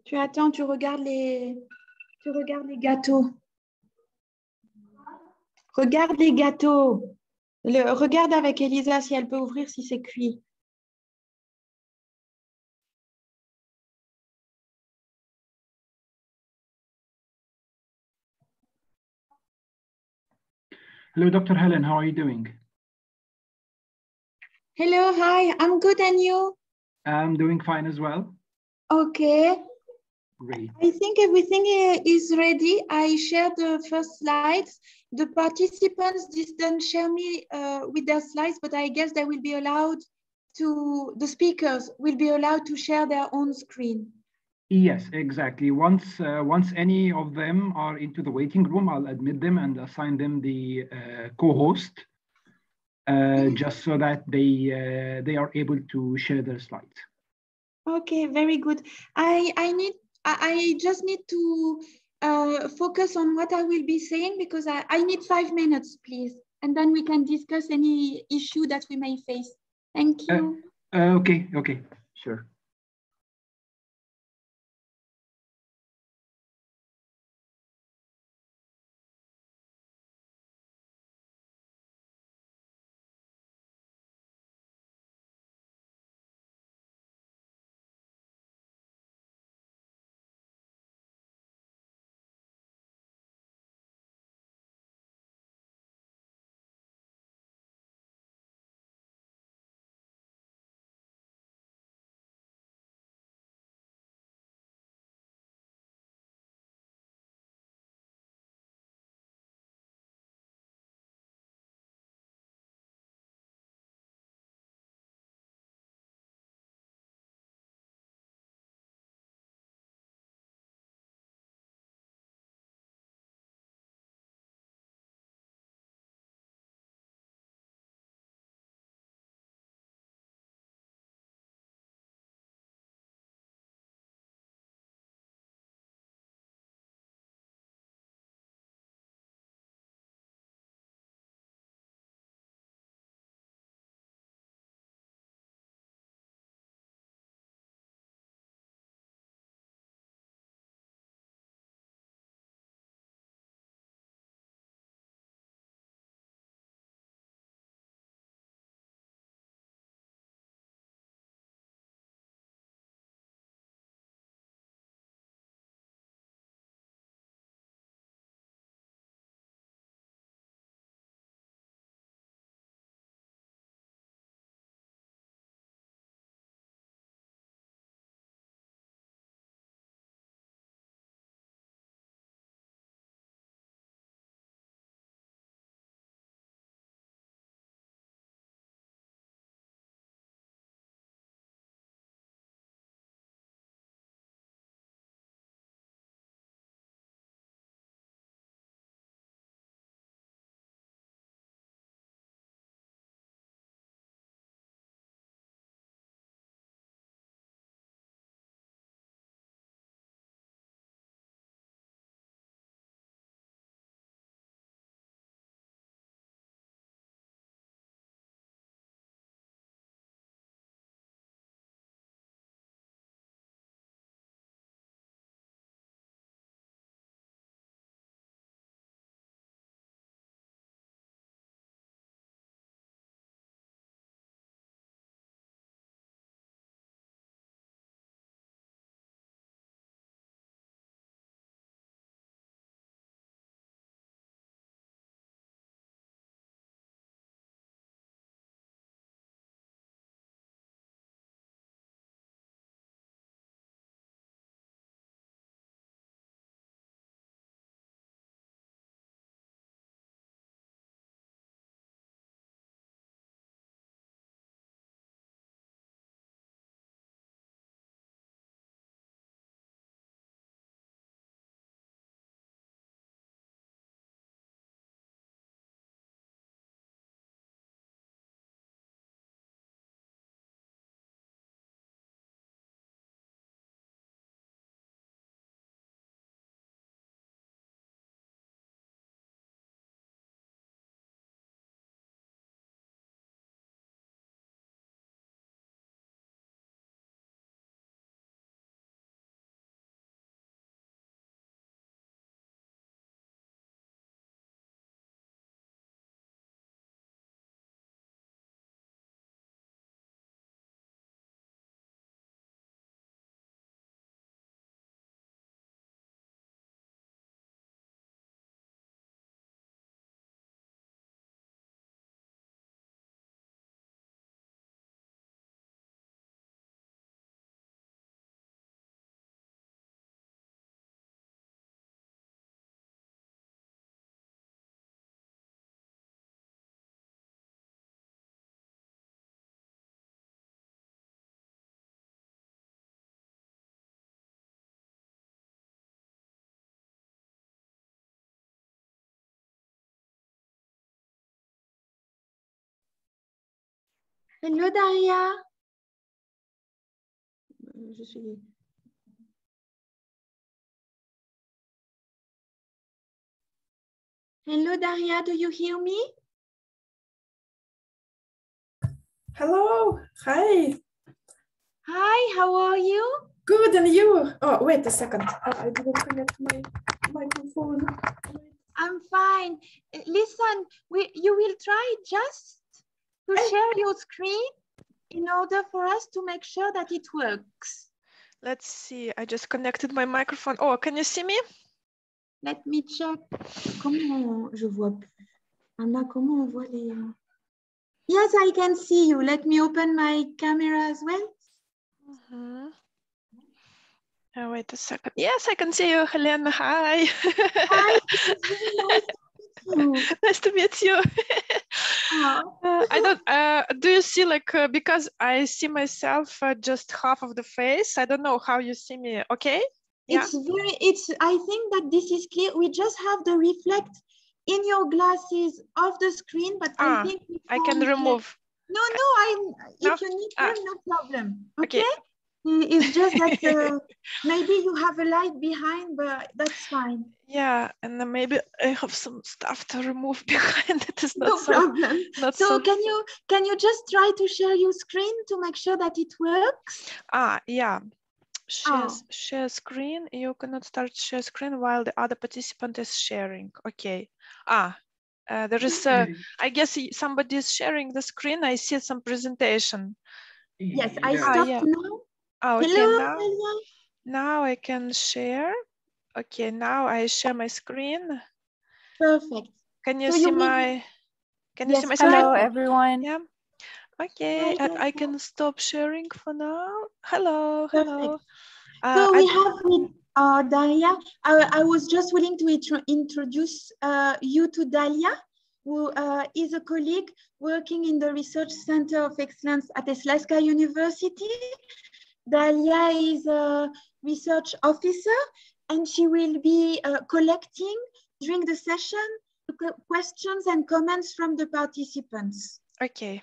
Tu attends, tu regardes les gâteaux. Regarde les gâteaux. Regarde avec Elisa si elle peut ouvrir si c'est cuit. Hello, Dr. Helen. How are you doing? Hello, hi. I'm good, and you? I'm doing fine as well. Okay. Great. I think everything is ready. I shared the first slides. The participants didn't share me with their slides, but I guess they will be allowed to, the speakers will be allowed to share their own screen. Yes, exactly. Once any of them are into the waiting room, I'll admit them and assign them the co-host, just so that they are able to share their slides. Okay, very good. I just need to focus on what I will be saying because I need 5 minutes, please, and then we can discuss any issue that we may face. Thank you. Okay, sure. Hello, Daria. Hello, Daria, do you hear me? Hello, hi. Hi, how are you? Good, and you? Oh, wait a second. I didn't connect my microphone. I'm fine. Listen, you will try just to share your screen in order for us to make sure that it works. Let's see, I just connected my microphone. Oh, can you see me? Let me check. Comment je vois plus. Anna, comment on voit les... Yes, I can see you. Let me open my camera as well. Mm-hmm. Oh, wait a second. Yes, I can see you, Helena. Hi. Hi, this is very nice to meet you. Nice to meet you. Oh. I don't, do you see like, because I see myself just half of the face. I don't know how you see me. Okay. Yeah. I think that this is clear. We just have the reflect in your glasses of the screen, but I think I can remove. No, if you need them, no problem. Okay? It's just that maybe you have a light behind, but that's fine. Yeah, and then maybe I have some stuff to remove behind. It is not no problem. So can you just try to share your screen to make sure that it works? Yeah. Share screen. You cannot start share screen while the other participant is sharing. Okay. There is I guess somebody is sharing the screen. I see some presentation. Yes, I stopped now. Okay. Hello, now I can share. Okay, now I share my screen. Perfect. Can you see my? Can you see my screen? Hello, everyone. Yeah. Okay, I can stop sharing for now. Hello. Hello. So we have with Daria. I was just willing to introduce you to Dalia, who is a colleague working in the Research Center of Excellence at Eslsca University. Dalia is a research officer, and she will be collecting during the session questions and comments from the participants. Okay.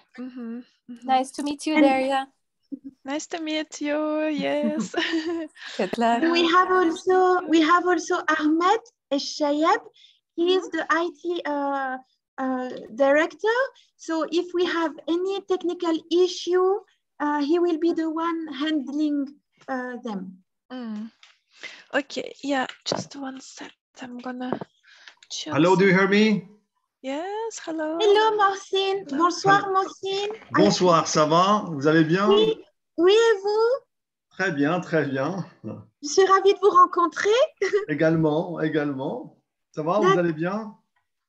Nice to meet you, Daria. Nice to meet you. Yes. Good luck. And we have also Ahmed Eshayeb. He is the IT director. So if we have any technical issue, he will be the one handling them. Okay. Yeah. Just one sec. I'm gonna. Hello. Do you hear me? Yes. Hello. Hello, Mohcine. Bonsoir, Mohcine. Bonsoir. Ça va? Vous allez bien? Oui, et vous? Très bien, très bien. Je suis ravie de vous rencontrer. Également. Ça va, vous allez bien?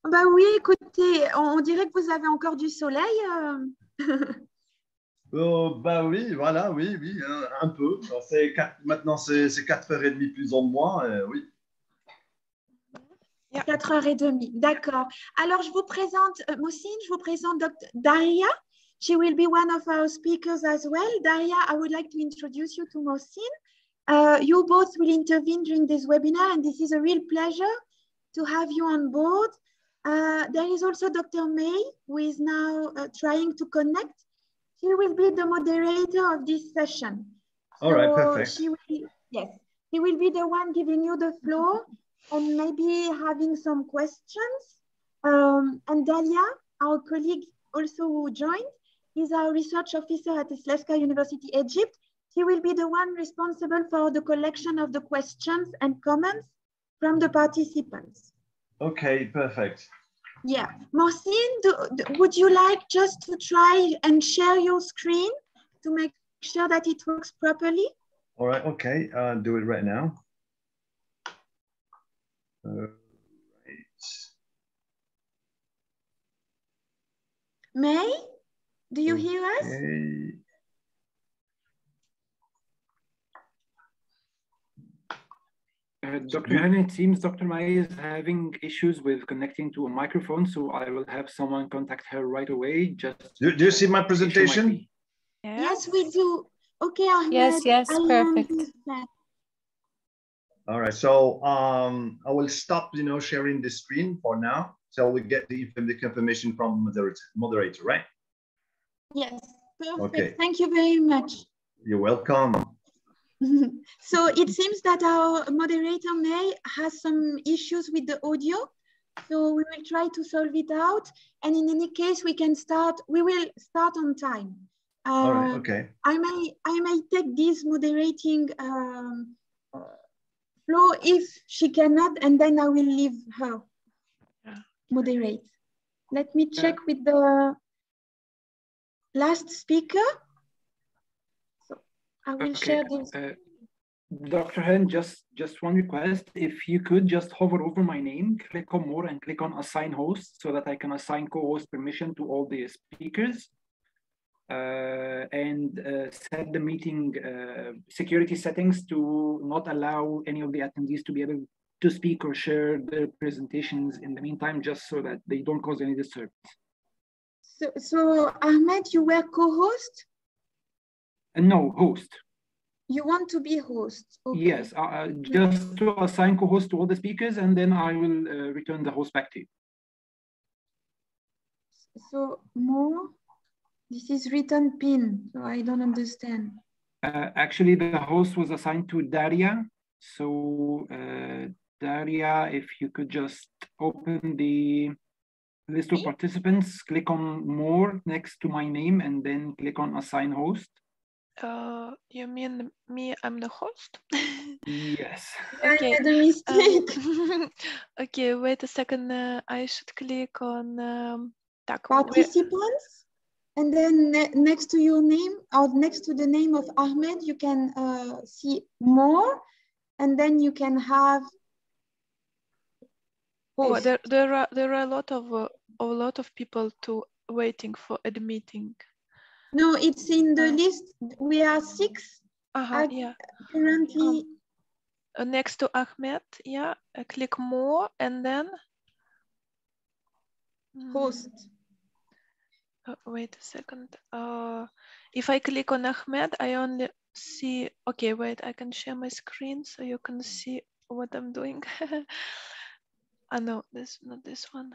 Bah oui, écoutez, on dirait que vous avez encore du soleil. Bah oui, voilà, oui, un peu. Maintenant, c'est 4h30 plus ou moins, oui. 4h30, d'accord. Alors, je vous présente, Mohcine, je vous présente Dr. Daria. She will be one of our speakers as well. Daria, I would like to introduce you to Mohcine. You both will intervene during this webinar, and this is a real pleasure to have you on board. There is also Dr. May, who is now trying to connect. She will be the moderator of this session. All right, perfect. She will be the one giving you the floor and maybe having some questions. And Dalia, our colleague also who joined, is our research officer at Eslsca University, Egypt. She will be the one responsible for the collection of the questions and comments from the participants. Okay, perfect. Yeah, Mohcine, would you like just to try and share your screen to make sure that it works properly? All right, okay, I'll do it right now. Right. May, do you hear us? Dr. Helen, it seems Dr. May is having issues with connecting to a microphone, so I will have someone contact her right away. Just do you see my presentation? Yes, we do. Okay, Ahmed. Yes, perfect. All right, so I will stop, sharing the screen for now, so we get the information from moderator, right? Yes, Perfect. Okay. Thank you very much. You're welcome. So it seems that our moderator May has some issues with the audio. So we will try to solve it out. And in any case, we will start on time. All right, okay. I may take this moderating floor if she cannot, and then I will leave her moderate. Let me check with the last speaker. So I will share this. Dr. Helen, just one request. If you could just hover over my name, click on more and click on assign host so that I can assign co-host permission to all the speakers and set the meeting security settings to not allow any of the attendees to be able to speak or share their presentations in the meantime, just so that they don't cause any disturbance. So Ahmed, you were co-host? No, host. You want to be host? Okay. Yes, just to assign co-host to all the speakers, and then I will return the host back to you. So more, this is written pin, so I don't understand. Actually, the host was assigned to Daria. So Daria, if you could just open the list of participants, click on more next to my name, and then click on assign host. You mean me? I'm the host? Yes. Okay. I made a mistake. Okay, wait a second. I should click on participants, and then next to your name or next to the name of Ahmed, you can see more, and then you can have. Oh, there are a lot of people waiting for admitting. No, it's in the list. We are 6. Yeah. Currently. Next to Ahmed, yeah. Click more and then host. Wait a second. If I click on Ahmed, I only see. Okay, wait. I can share my screen so you can see what I'm doing. No, this not this one.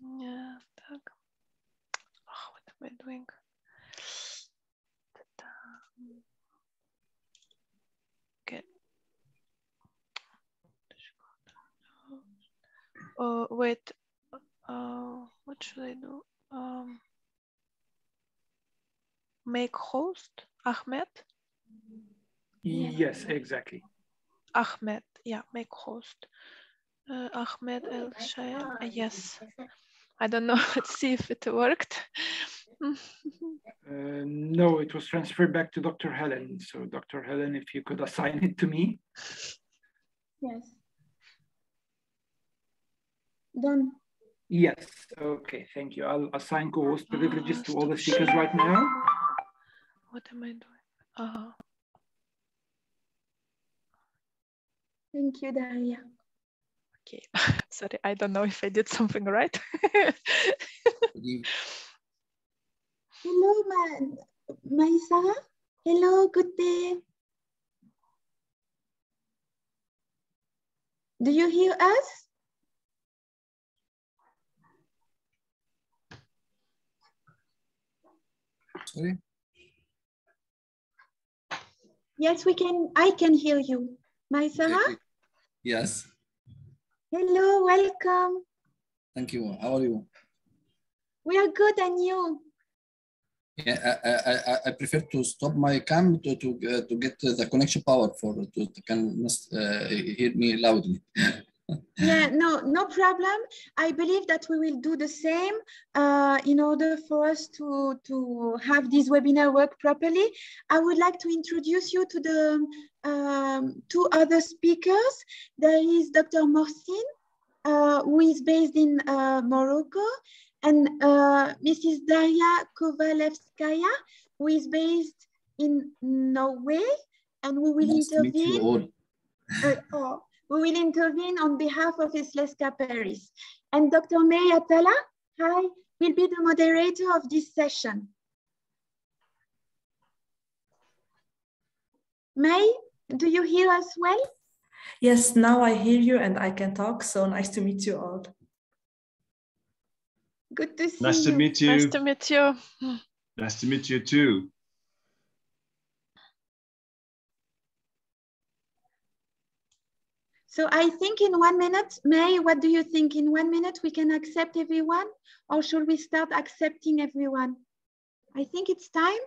Yeah. What am I doing? Okay. Wait. What should I do? Make host Ahmed. Yes, exactly. Ahmed. Yeah, make host. Ahmed El Shayem. Yes. I don't know. Let's see if it worked. No, it was transferred back to Dr. Helen. So Dr. Helen, if you could assign it to me. Yes. Done. Yes. Okay. Thank you. I'll assign co-host privileges to all the speakers right now. What am I doing? Thank you, Daria. Okay. Sorry, I don't know if I did something right. Hello, Maysara. Hello, good day. Do you hear us? Sorry? Yes, we can. I can hear you. Maysara? Okay. Yes. Hello, welcome. Thank you. How are you? We are good, and you? Yeah, I prefer to stop my cam to get the connection power to can hear me loudly. Yeah, no problem. I believe that we will do the same in order for us to have this webinar work properly. I would like to introduce you to the 2 other speakers. There is Dr. Mohcine, who is based in Morocco, and Mrs. Daria Kovalevskaya, who is based in Norway, and we will intervene. Nice to meet you all. We will intervene on behalf of Eslsca Paris. And Dr. May Atala, hi, will be the moderator of this session. May, do you hear us well? Yes, now I hear you and I can talk. So nice to meet you all. Good to see you. Nice to meet you. Nice to meet you. Nice to meet you too. So I think in 1 minute, May, what do you think? In 1 minute, we can accept everyone, or should we start accepting everyone? I think it's time.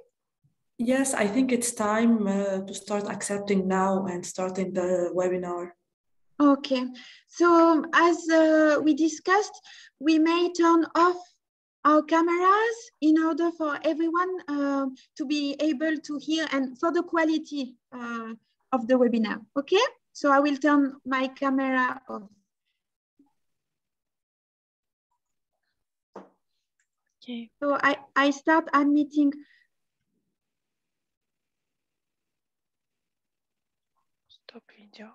Yes, I think it's time to start accepting now and starting the webinar. Okay, so as we discussed, we may turn off our cameras in order for everyone to be able to hear and for the quality of the webinar, okay? So I will turn my camera off. Okay. So I start admitting. Stop video.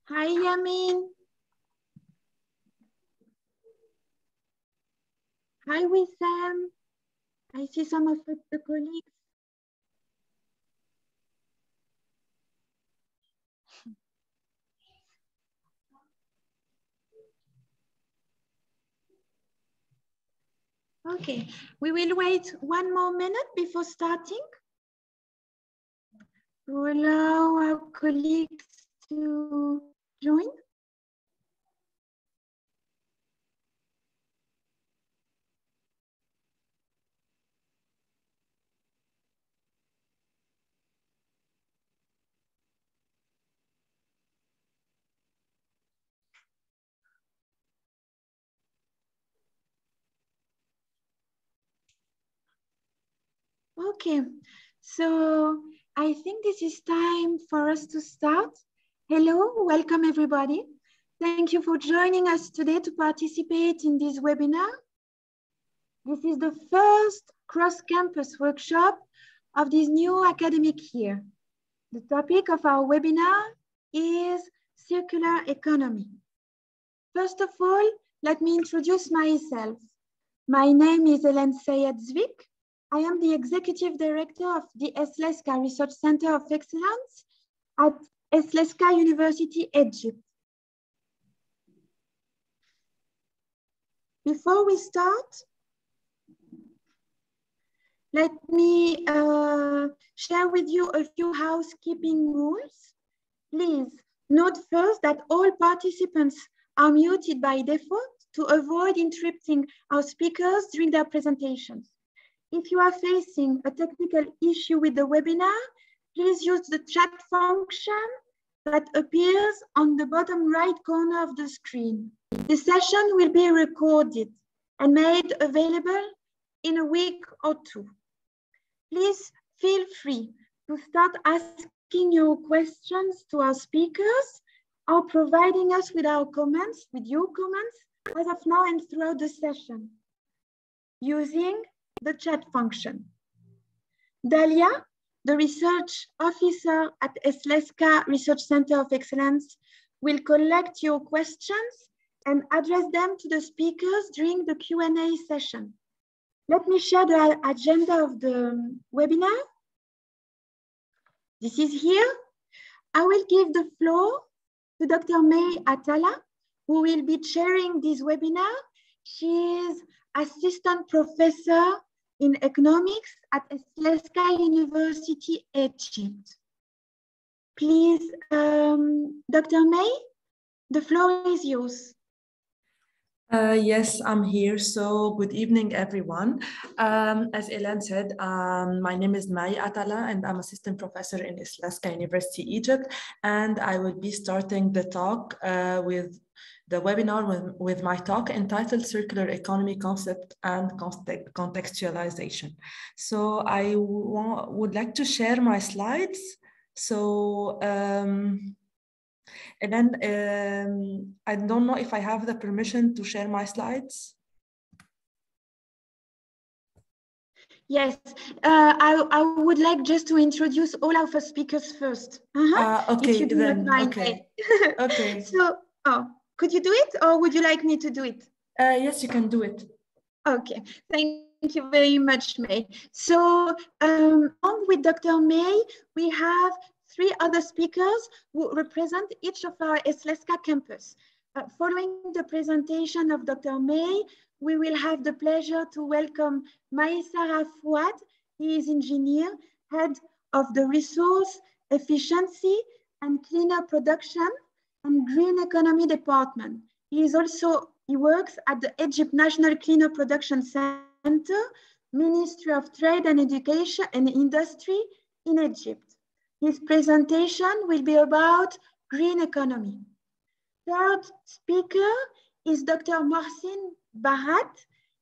Hi, Yamin. Hi, Wissam. I see some of the colleagues. Okay, we will wait 1 more minute before starting to allow our colleagues to join. Okay, so I think this is time for us to start. Hello, welcome everybody. Thank you for joining us today to participate in this webinar. This is the first cross-campus workshop of this new academic year. The topic of our webinar is circular economy. First of all, let me introduce myself. My name is Elle. I am the Executive Director of the Eslsca Research Center of Excellence at Eslsca University, Egypt. Before we start, let me share with you a few housekeeping rules. Please note first that all participants are muted by default to avoid interrupting our speakers during their presentations. If you are facing a technical issue with the webinar, please use the chat function that appears on the bottom right corner of the screen. The session will be recorded and made available in a week or two. Please feel free to start asking your questions to our speakers or providing us with your comments as of now and throughout the session using the chat function. Dalia, the research officer at Eslsca Research Center of Excellence, will collect your questions and address them to the speakers during the Q&A session. Let me share the agenda of the webinar. This is here. I will give the floor to Dr. May Atala, who will be chairing this webinar. She is Assistant Professor in Economics at Eslsca University, Egypt. Please, Dr. May, the floor is yours. Yes, I'm here. So good evening, everyone. As Elan said, my name is May Atala, and I'm assistant professor in Eslsca University, Egypt. And I will be starting the talk with the webinar with my talk entitled Circular Economy Concept and Contextualization. So I would like to share my slides. So And then I don't know if I have the permission to share my slides. Yes, I would like just to introduce all of our speakers first. Okay, if you do then, not mind. okay. Okay. So, could you do it, or would you like me to do it? Yes, you can do it. Okay, thank you very much, May. So, along with Dr. May, we have 3 other speakers who represent each of our Eslsca campus. Following the presentation of Dr. May, we will have the pleasure to welcome M.Maysara Fouad. He is engineer, head of the resource efficiency and cleaner production and green economy department. He works at the Egypt National Cleaner Production Center, Ministry of Trade and Education and Industry in Egypt. His presentation will be about green economy. Third speaker is Dr. Mohcine Bakhat.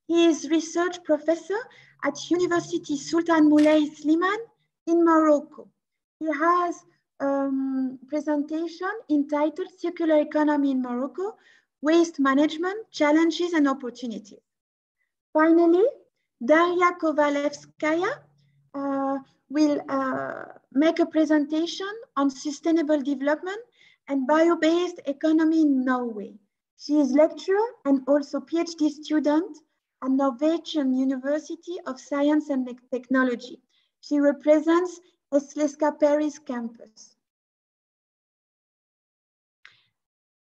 He is research professor at University Sultan Moulay Slimane in Morocco. He has a presentation entitled Circular Economy in Morocco, Waste Management, Challenges and Opportunities. Finally, Daria Kovalevskaya will make a presentation on sustainable development and bio-based economy in Norway. She is lecturer and also PhD student at Norwegian University of Science and Technology. She represents Eslsca Paris campus.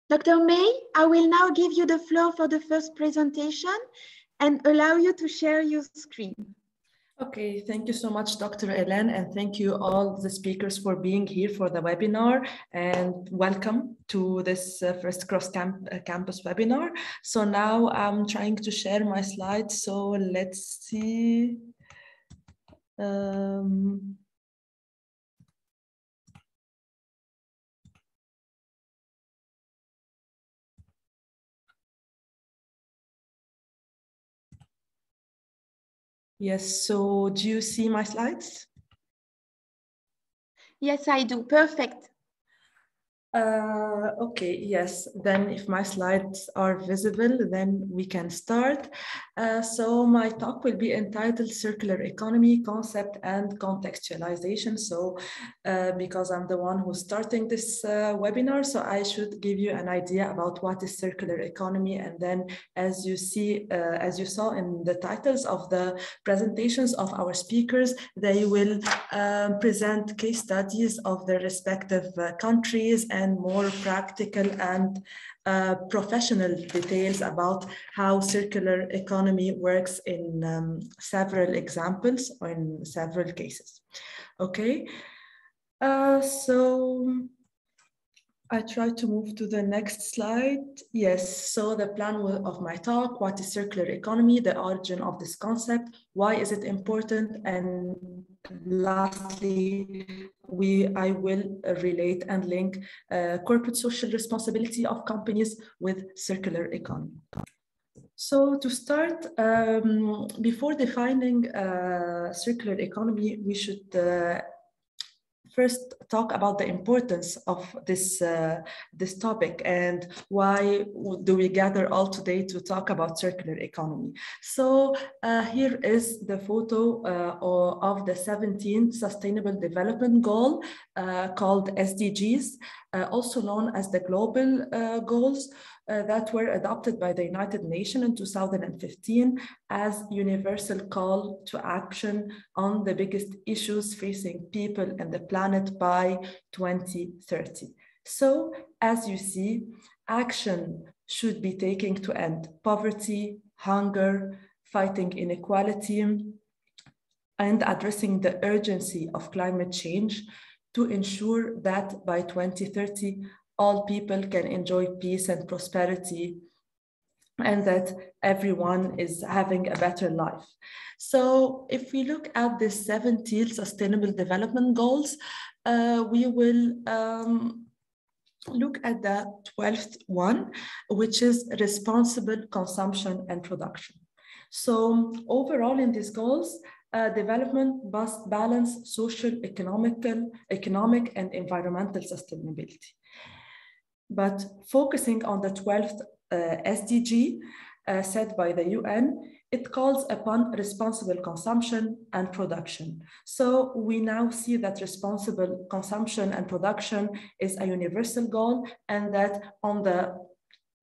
Dr. May, I will now give you the floor for the first presentation and allow you to share your screen. Okay, thank you so much, Dr. Hélène, and thank you all the speakers for being here for the webinar, and welcome to this first cross-campus webinar. So now I'm trying to share my slides, so let's see. Yes, so do you see my slides? Yes, I do. Perfect. Okay, yes, then if my slides are visible, then we can start. So my talk will be entitled Circular Economy, Concept and Contextualization. So because I'm the one who's starting this webinar, so I should give you an idea about what is circular economy. And then as you see, as you saw in the titles of the presentations of our speakers, they will present case studies of their respective countries and more practical and professional details about how circular economy works in several examples or in several cases. Okay, so I try to move to the next slide. Yes, so the plan of my talk, what is circular economy, the origin of this concept, why is it important, and lastly, I will relate and link corporate social responsibility of companies with circular economy. So to start, before defining circular economy, we should first talk about the importance of this topic and why do we gather all today to talk about circular economy. So here is the photo of the 17th Sustainable Development Goal called SDGs, also known as the Global Goals that were adopted by the United Nations in 2015 as universal call to action on the biggest issues facing people and the planet by 2030. So, as you see, action should be taken to end poverty, hunger, fighting inequality, and addressing the urgency of climate change to ensure that by 2030, all people can enjoy peace and prosperity and that everyone is having a better life. So if we look at the 17 Sustainable Development Goals, we will look at the 12th one, which is responsible consumption and production. So overall in these goals, development must balance social, economic, and environmental sustainability. but focusing on the 12th SDG set by the UN, it calls upon responsible consumption and production. So we now see that responsible consumption and production is a universal goal, and that on the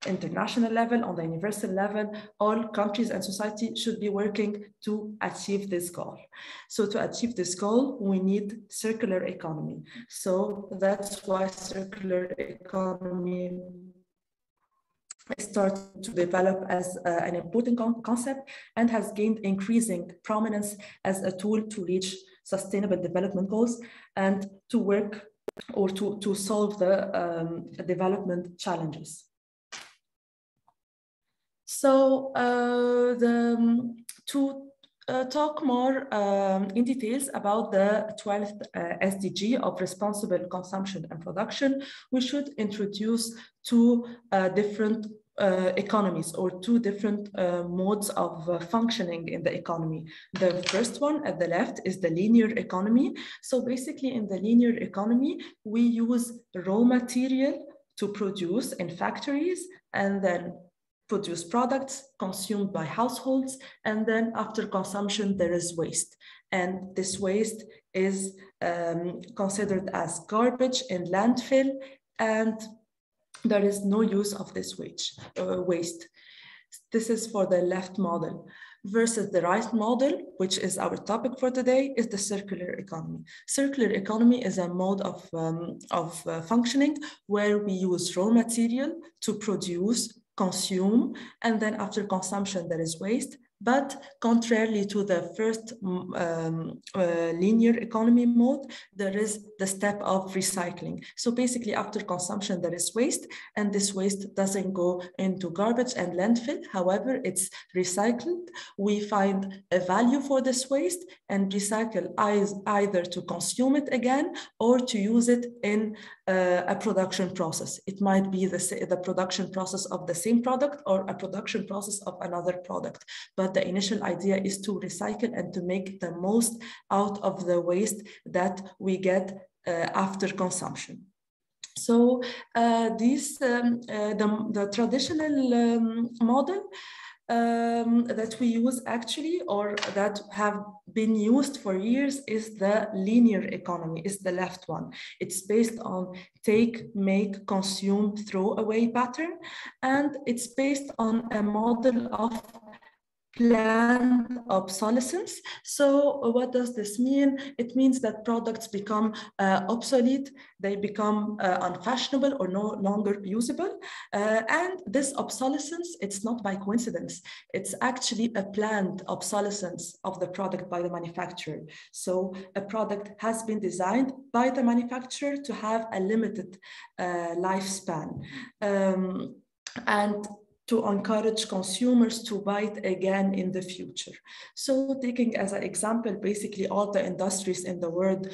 international level, on the universal level, all countries and society should be working to achieve this goal. So to achieve this goal, we need circular economy. So that's why circular economy started to develop as an important concept and has gained increasing prominence as a tool to reach sustainable development goals and to work or to solve the development challenges. So to talk more in details about the 12th SDG of responsible consumption and production, we should introduce two different economies or two different modes of functioning in the economy. The first one at the left is the linear economy. So basically in the linear economy, we use raw material to produce in factories and then produce products consumed by households, and then after consumption there is waste, and this waste is considered as garbage in landfill, and there is no use of this waste. This is for the left model. Versus the right model, which is our topic for today, is the circular economy. Circular economy is a mode of functioning where we use raw material to produce, consume, and then after consumption there is waste. But contrarily to the first linear economy mode, there is the step of recycling. So basically after consumption there is waste, and this waste doesn't go into garbage and landfill. However, it's recycled. We find a value for this waste and recycle either to consume it again or to use it in a production process. It might be the production process of the same product or a production process of another product. But the initial idea is to recycle and to make the most out of the waste that we get after consumption. So the traditional model that we use actually, or that have been used for years, is the linear economy, is the left one. It's based on take, make, consume, throw away pattern, and it's based on a model of planned obsolescence. So what does this mean? It means that products become obsolete, they become unfashionable or no longer usable. And this obsolescence, it's not by coincidence. It's actually a planned obsolescence of the product by the manufacturer. So a product has been designed by the manufacturer to have a limited lifespan. And to encourage consumers to buy it again in the future. So taking as an example, basically all the industries in the world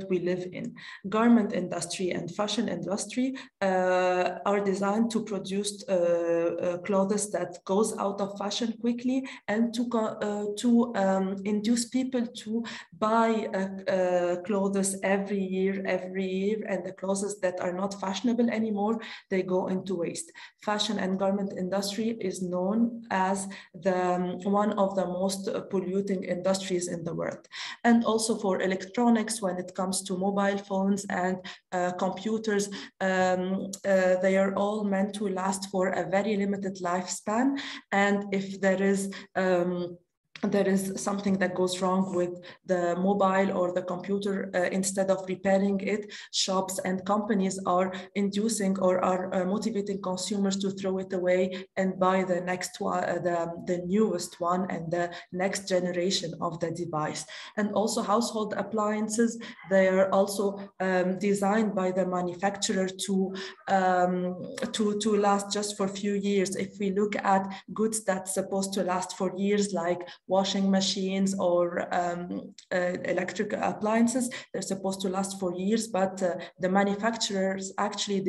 we live in, garment industry and fashion industry are designed to produce clothes that goes out of fashion quickly and to induce people to buy clothes every year, and the clothes that are not fashionable anymore, they go into waste. Fashion and garment industry is known as one of the most polluting industries in the world. And also for electronics, when it comes to mobile phones and computers, they are all meant to last for a very limited lifespan. And if there is something that goes wrong with the mobile or the computer, instead of repairing it, shops and companies are inducing or are motivating consumers to throw it away and buy the next one, the newest one and the next generation of the device. And also household appliances, they are also designed by the manufacturer to last just for a few years. If we look at goods that's supposed to last for years, like washing machines or electric appliances. They're supposed to last for years, but the manufacturers actually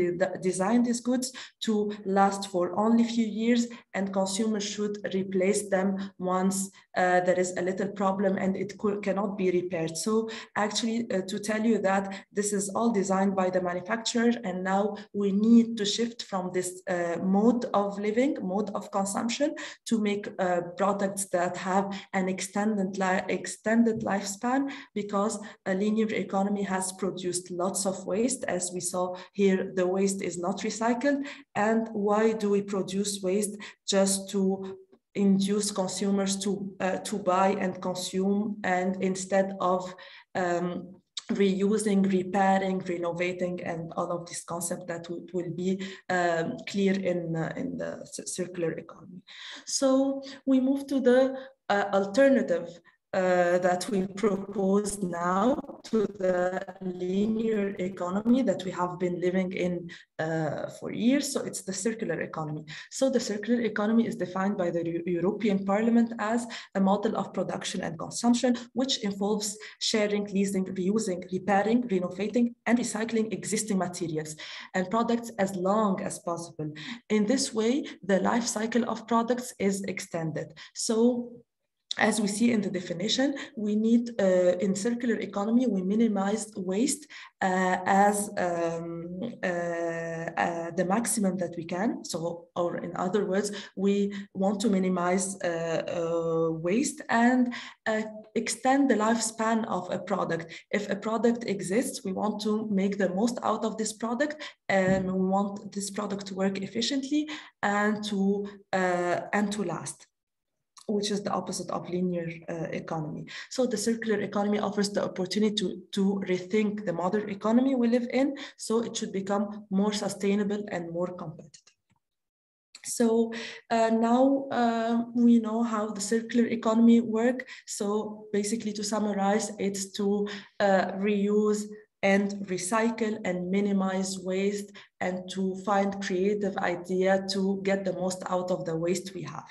design these goods to last for only a few years, and consumers should replace them once there is a little problem and it cannot be repaired. So actually to tell you that this is all designed by the manufacturer, and now we need to shift from this mode of living, mode of consumption, to make products that have an extended lifespan, because a linear economy has produced lots of waste. As we saw here, the waste is not recycled. And why do we produce waste? Just to induce consumers to buy and consume, and instead of reusing, repairing, renovating, and all of this concept that will be clear in the circular economy. So we move to the alternative that we propose now to the linear economy that we have been living in for years. So it's the circular economy. So the circular economy is defined by the European Parliament as a model of production and consumption, which involves sharing, leasing, reusing, repairing, renovating, and recycling existing materials and products as long as possible. In this way, the life cycle of products is extended. So as we see in the definition, we need, in circular economy, we minimize waste as the maximum that we can. So, or in other words, we want to minimize waste and extend the lifespan of a product. If a product exists, we want to make the most out of this product, and we want this product to work efficiently and to last, which is the opposite of linear economy. So the circular economy offers the opportunity to rethink the modern economy we live in, so it should become more sustainable and more competitive. So now we know how the circular economy works. So basically, to summarize, it's to reuse and recycle and minimize waste, and to find creative idea to get the most out of the waste we have.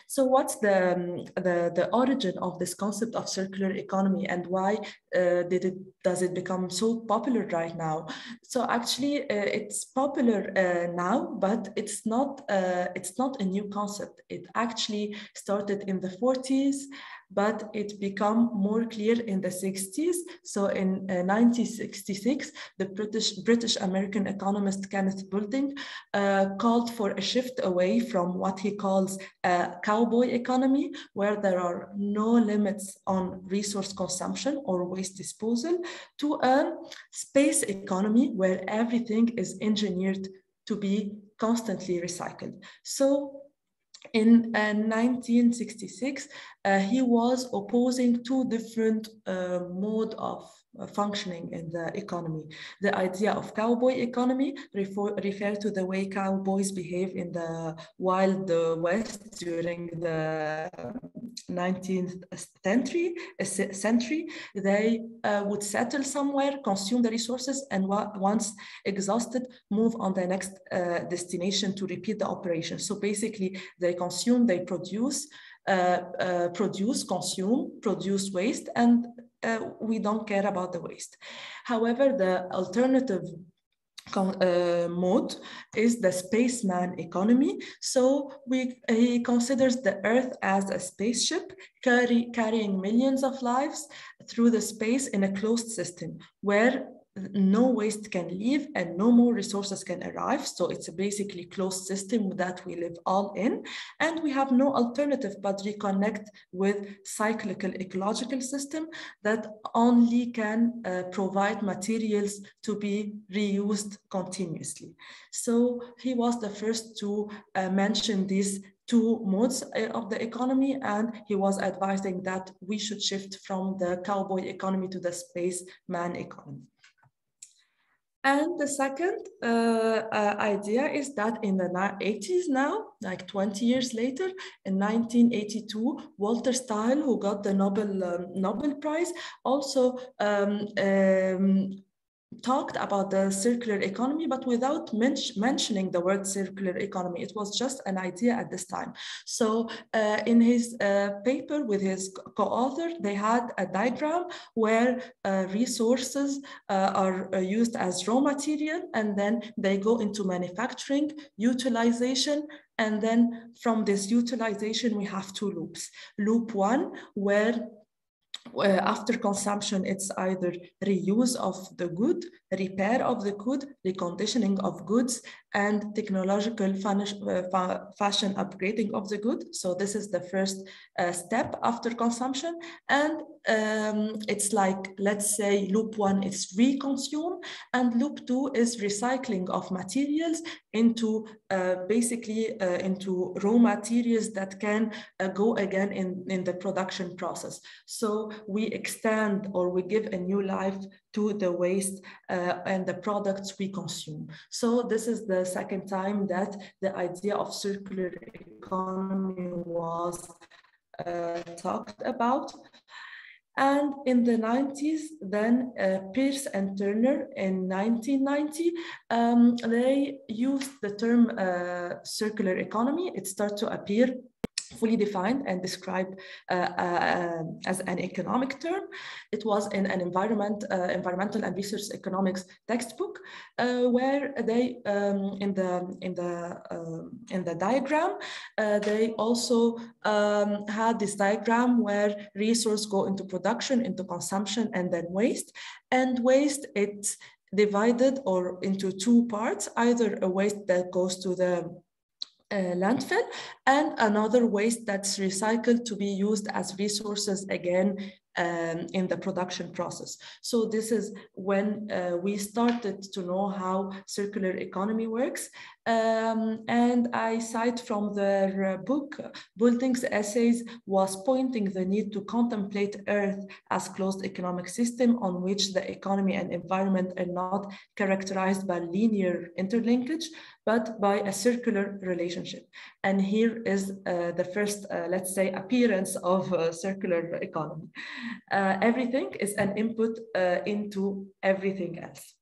So what's the origin of this concept of circular economy, and why does it become so popular right now? So actually it's popular now, but it's not a new concept. It actually started in the 40s, but it became more clear in the 60s. So in 1966, the British American economist Kenneth Boulding called for a shift away from what he calls a cowboy economy, where there are no limits on resource consumption or waste disposal, to a space economy where everything is engineered to be constantly recycled. So in 1966, he was opposing two different modes of functioning in the economy. The idea of cowboy economy refer to the way cowboys behave in the Wild West during the 19th century. They would settle somewhere, consume the resources, and once exhausted, move on the next destination to repeat the operation. So basically, they consume, they produce, consume, produce waste, and we don't care about the waste. However, the alternative mode is the spaceman economy. So he considers the Earth as a spaceship carrying millions of lives through the space in a closed system where no waste can leave and no more resources can arrive. So it's a basically closed system that we live all in, and we have no alternative but reconnect with cyclical ecological system that only can provide materials to be reused continuously. So he was the first to mention these two modes of the economy, and he was advising that we should shift from the cowboy economy to the spaceman economy. And the second idea is that in the 80s now, like 20 years later, in 1982, Walter Stahl, who got the Nobel Prize, also talked about the circular economy, but without mentioning the word circular economy. It was just an idea at this time. So in his paper with his co-author, they had a diagram where resources are used as raw material, and then they go into manufacturing, utilization, and then from this utilization, we have two loops. Loop one, where after consumption, it's either reuse of the good, repair of the good, reconditioning of goods, and technological fashion upgrading of the good. So this is the first step after consumption. And it's like, let's say loop one is reconsume, and loop two is recycling of materials into basically into raw materials that can go again in the production process. So we extend or we give a new life to the waste and the products we consume. So this is the second time that the idea of circular economy was talked about. And in the 90s, then Pierce and Turner in 1990, they used the term circular economy. It started to appear fully defined and described as an economic term. It was in an environmental and resource economics textbook, where they in the diagram they also had this diagram where resources go into production, into consumption, and then waste. And waste, it's divided or into two parts: either a waste that goes to the landfill, and another waste that's recycled to be used as resources again in the production process. So this is when we started to know how circular economy works. And I cite from their book, Bulting's essays was pointing the need to contemplate Earth as closed economic system on which the economy and environment are not characterized by linear interlinkage, but by a circular relationship. And here is the first, let's say, appearance of circular economy. Everything is an input into everything else.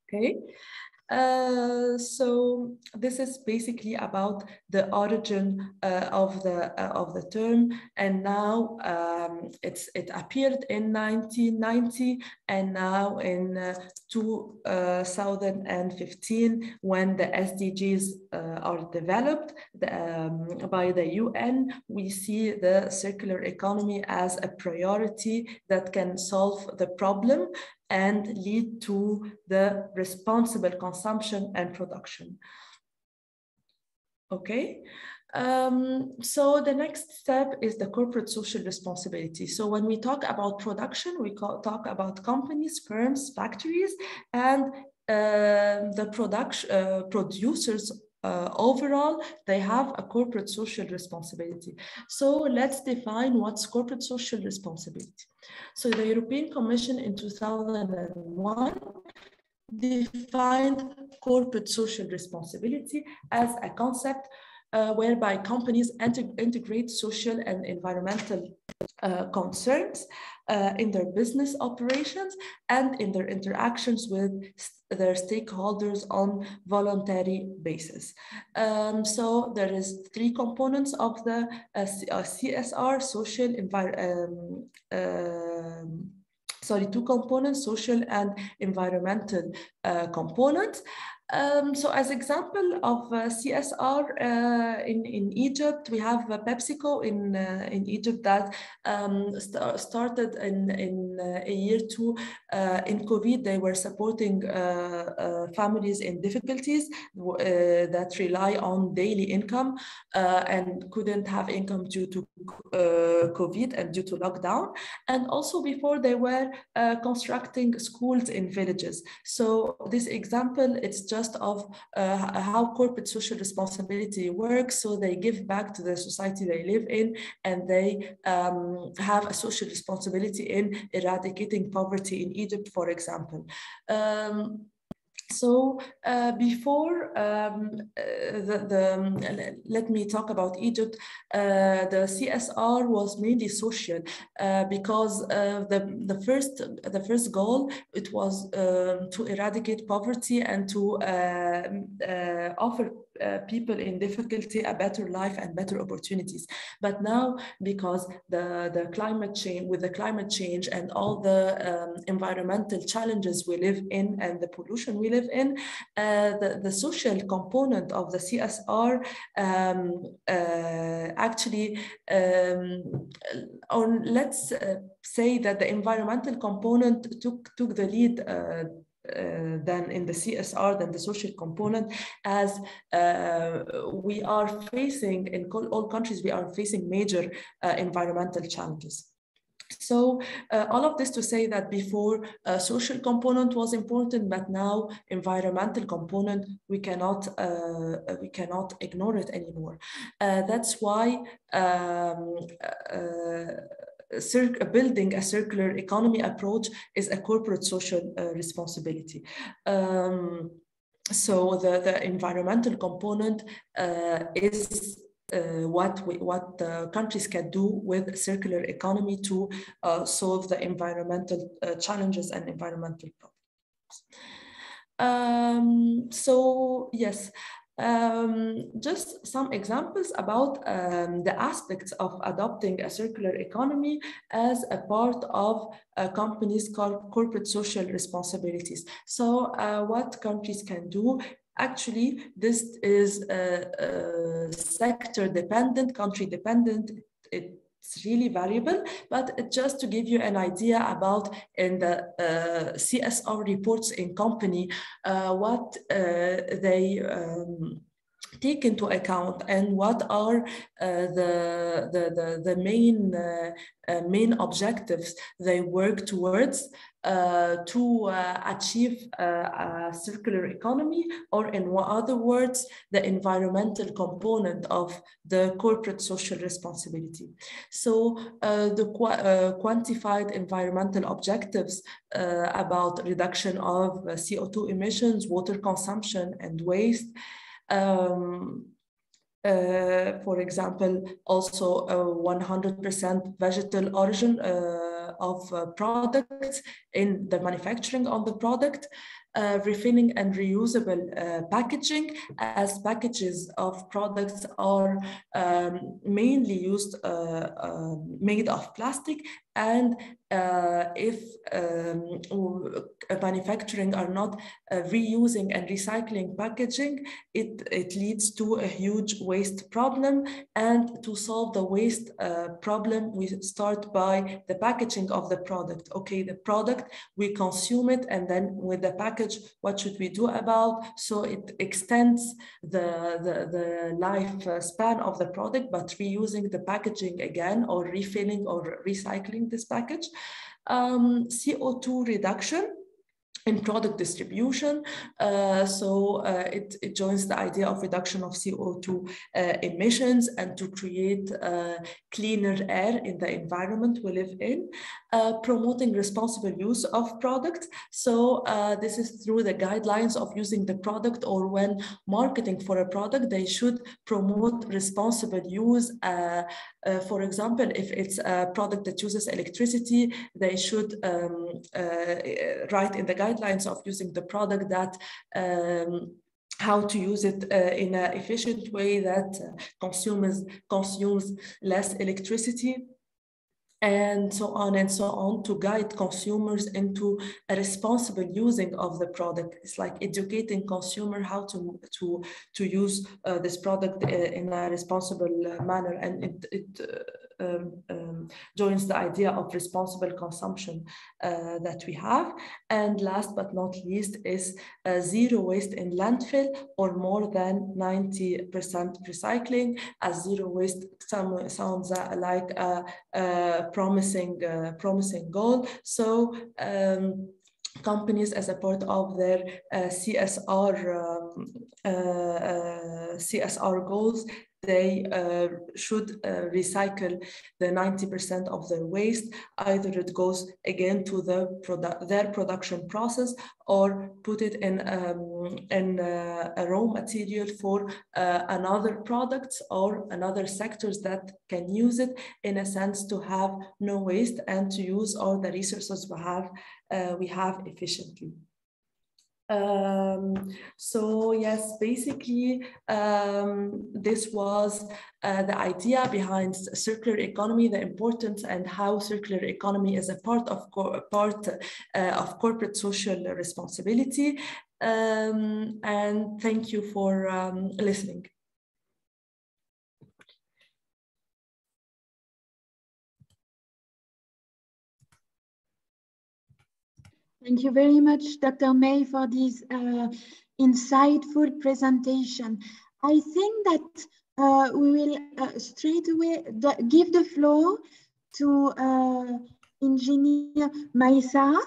Okay. So this is basically about the origin of the term, and now it appeared in 1990, and now in 2015, when the SDGs are developed by the UN, we see the circular economy as a priority that can solve the problem and lead to the responsible consumption and production. Okay, so the next step is the corporate social responsibility. So when we talk about production, we talk about companies, firms, factories, and the producers overall, they have a corporate social responsibility. So let's define what's corporate social responsibility. So the European Commission in 2001 defined corporate social responsibility as a concept whereby companies integrate social and environmental concerns in their business operations and in their interactions with their stakeholders on voluntary basis. So there is three components of the CSR, social, two components, social and environmental components. So as example of CSR in Egypt, we have PepsiCo in Egypt that started in a year two. In COVID, they were supporting families in difficulties that rely on daily income and couldn't have income due to COVID and due to lockdown. And also before, they were constructing schools in villages. So this example, it's just of how corporate social responsibility works. So they give back to the society they live in, and they have a social responsibility in eradicating poverty in Egypt, for example. So before let me talk about Egypt. The CSR was mainly social because the first goal, it was to eradicate poverty and to offer people in difficulty a better life and better opportunities. But now, because the climate change, with the climate change and all the environmental challenges we live in and the pollution we live in, the social component of the CSR actually, or let's say that the environmental component took the lead than in the CSR, than the social component, as we are facing, in all countries, we are facing major environmental challenges. So all of this to say that before social component was important, but now environmental component, we cannot ignore it anymore. That's why building a circular economy approach is a corporate social responsibility. So the environmental component is what countries can do with circular economy to solve the environmental challenges and environmental problems. So yes, just some examples about the aspects of adopting a circular economy as a part of a company's corporate social responsibilities. So what countries can do. Actually, this is sector dependent, country dependent. It's really variable, but just to give you an idea about in the CSR reports in company, what they take into account and what are the main objectives they work towards to achieve a circular economy, or in other words, the environmental component of the corporate social responsibility. So the quantified environmental objectives about reduction of CO2 emissions, water consumption, and waste. For example, also 100% vegetable origin of products in the manufacturing of the product, refilling and reusable packaging, as packages of products are mainly used made of plastic, and if manufacturing are not reusing and recycling packaging, it leads to a huge waste problem. And to solve the waste problem, we start by the packaging of the product. Okay, the product, we consume it, and then with the package, what should we do about? So it extends the life span of the product, but reusing the packaging again, or refilling or recycling this package. CO2 reduction in product distribution. It joins the idea of reduction of CO2 emissions and to create cleaner air in the environment we live in. Promoting responsible use of products. So this is through the guidelines of using the product, or when marketing for a product, they should promote responsible use. For example, if it's a product that uses electricity, they should write in the guidelines of using the product that how to use it in an efficient way that consumes less electricity, and so on, to guide consumers into a responsible using of the product. It's like educating consumer how to use this product in a responsible manner, and it joins the idea of responsible consumption that we have. And last but not least is zero waste in landfill, or more than 90% recycling. As zero waste sounds like a promising goal. So companies, as a part of their CSR goals, they should recycle the 90% of their waste. Either it goes again to their production process or put it in a raw material for another products or another sectors that can use it, in a sense to have no waste and to use all the resources we have efficiently. So yes, basically this was the idea behind circular economy, the importance and how circular economy is a part of corporate social responsibility. And thank you for listening. Thank you very much, Dr. May, for this insightful presentation. I think that we will straight away give the floor to Engineer Maysara.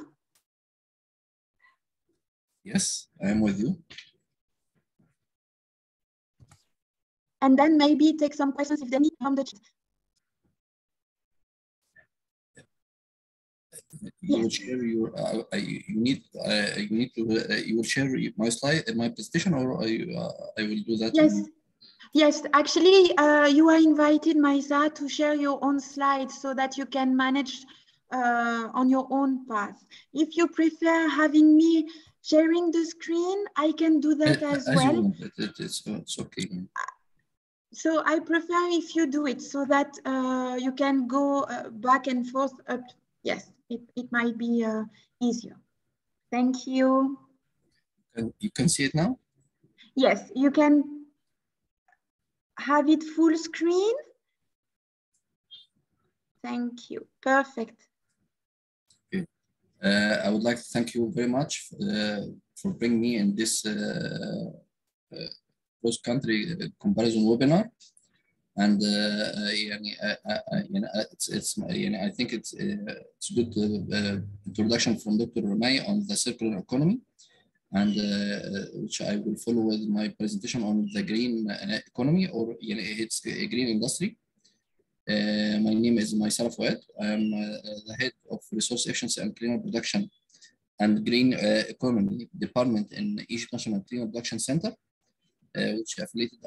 Yes, I am with you. And then maybe take some questions if they need from the chat. You will share your you will share my slide, my presentation, or I will do that. Yes, yes. Actually, you are invited, Maysara, to share your own slides so that you can manage on your own path. If you prefer having me sharing the screen, I can do that as well. You want. It's okay. So I prefer if you do it so that you can go back and forth up. Yes, it might be easier. Thank you. You can see it now? Yes, you can have it full screen. Thank you. Perfect. Okay. I would like to thank you very much for bringing me in this cross-country comparison webinar. And I think it's a good introduction from Dr. May on the circular economy, and which I will follow with my presentation on the green economy, or it's a green industry. My name is M.Maysara Fouad. I am the head of resource efficiency and cleaner production and green economy department in Egypt National Cleaner Production Center, which affiliated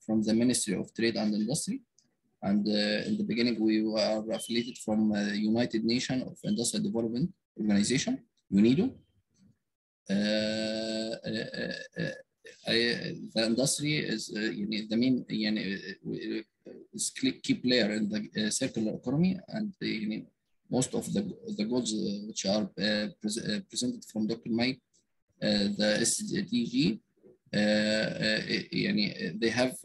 from the Ministry of Trade and Industry. And in the beginning, we were affiliated from the United Nations of Industrial Development Organization, UNIDO. The industry is the main key player in the circular economy, and most of the goals which are presented from Dr. May, the SDG, they have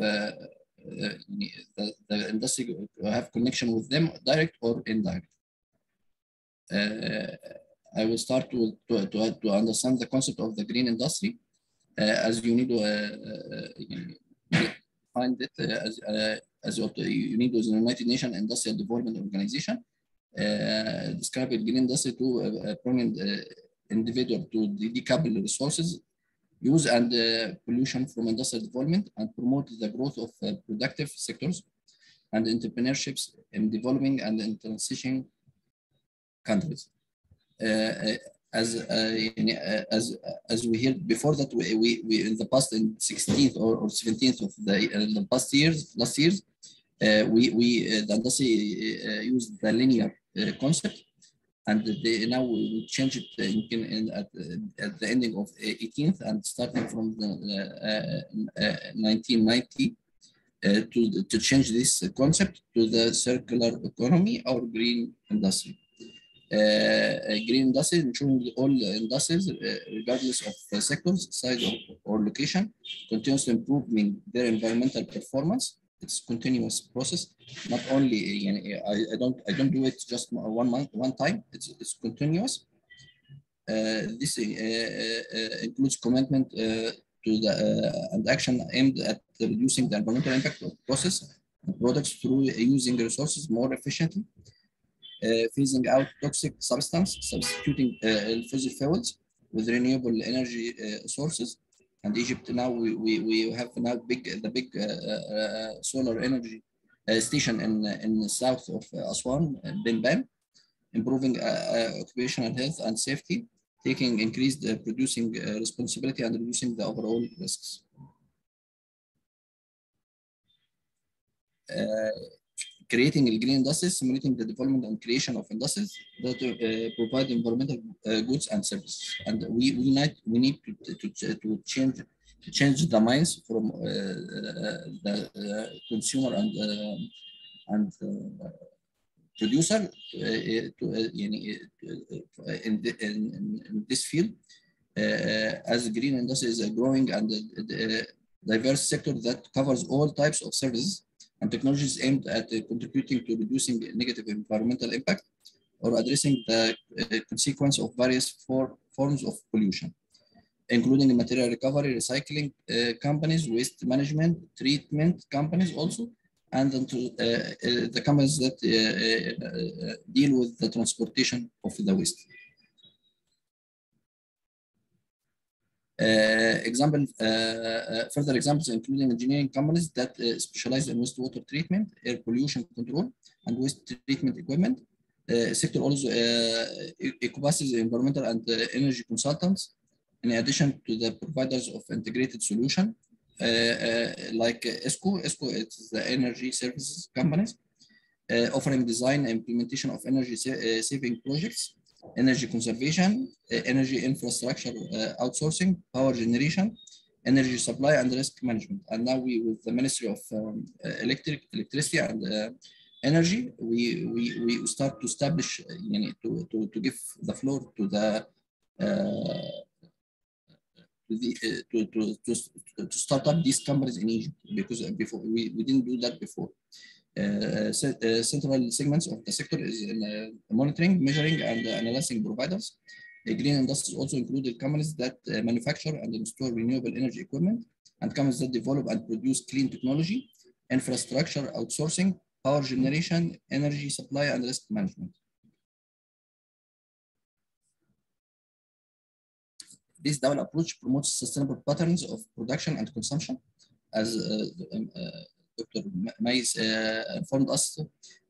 the industry have connection with them, direct or indirect. I will start to understand the concept of the green industry, as you need to find it as you need as the United Nations Industrial Development Organization. Describe the green industry to prominent individual to decouple resources use and pollution from industrial development, and promote the growth of productive sectors and entrepreneurships in developing and in transitioning countries. As we heard before, that we in the past, in 16th or 17th of the last years, the industry used the lineaire concept. And now we change it at the ending of 18th, and starting from 1990 to change this concept to the circular economy or green industry. Green industry, ensuring all industries, regardless of sectors, size or location, continuously improving their environmental performance. It's a continuous process. Not only I don't do it just one time. It's continuous. This includes commitment to the and action aimed at reducing the environmental impact of process and products through using resources more efficiently, phasing out toxic substance, substituting fossil fuels with renewable energy sources. And Egypt now we have now the big solar energy station in the south of Aswan, Bimbam, improving occupational health and safety, taking increased producing responsibility and reducing the overall risks. Creating green industries, simulating the development and creation of industries that provide environmental goods and services. And we need to change the minds from the consumer and producer in this field, as green industry is a growing and diverse sector that covers all types of services and technologies aimed at contributing to reducing negative environmental impact or addressing the consequence of various forms of pollution, including material recovery, recycling companies, waste management, treatment companies also, and the companies that deal with the transportation of the waste. Further examples including engineering companies that specialize in wastewater treatment, air pollution control, and waste treatment equipment. Sector also encompasses environmental and energy consultants, in addition to the providers of integrated solution, like Eslsca. Eslsca is the energy services companies, offering design and implementation of energy saving projects, energy conservation, energy infrastructure outsourcing, power generation, energy supply, and risk management. And now we, with the Ministry of Electricity and Energy, we start to establish, to give the floor to the to start up these companies in Egypt, because before we didn't do that before. Central segments of the sector is in monitoring, measuring, and analyzing providers. Green industries also include companies that manufacture and install renewable energy equipment, and companies that develop and produce clean technology, infrastructure outsourcing, power generation, energy supply, and risk management. This double approach promotes sustainable patterns of production and consumption, as Dr. Mais informed us,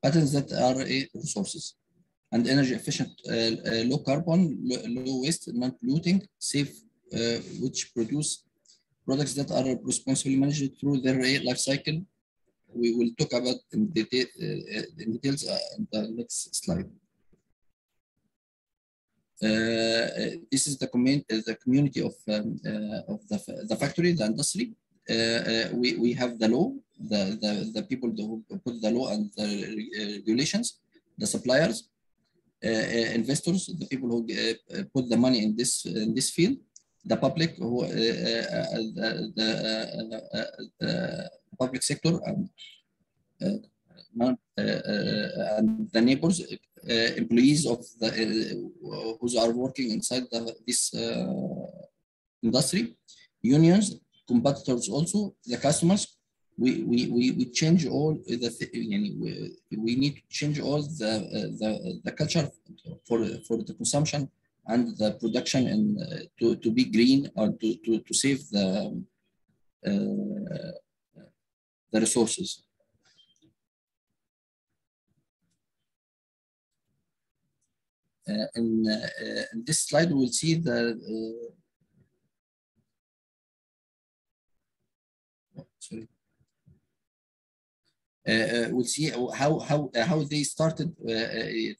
patterns that are resources and energy efficient, low carbon, low waste, non-polluting, safe, which produce products that are responsibly managed through their life cycle. We will talk about in details in the next slide. This is the community of the factory, the industry. We have the law, the people who put the law and the regulations, the suppliers, investors, the people who put the money in this field, the public, who the public sector, and the neighbors, employees of the who are working inside this industry, unions, competitors, also the customers. We change all the we need to change all the culture for the consumption and the production, and to be green, or to save the resources. In this slide, we will see the sorry. We'll see how they started, the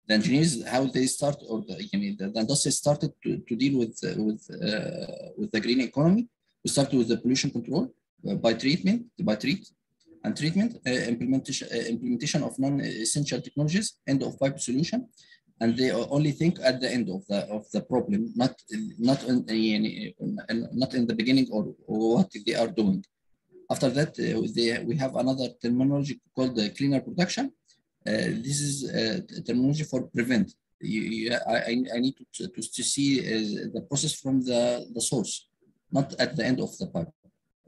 engineers, how they start, or the industry started to deal with the green economy. We started with the pollution control by treatment, implementation of non-essential technologies, end of pipe solution, and they only think at the end of the problem, not in the beginning, or what they are doing. After that, we have another terminology called the cleaner production. This is a terminology for prevent. I need to see the process from the source, not at the end of the pipe.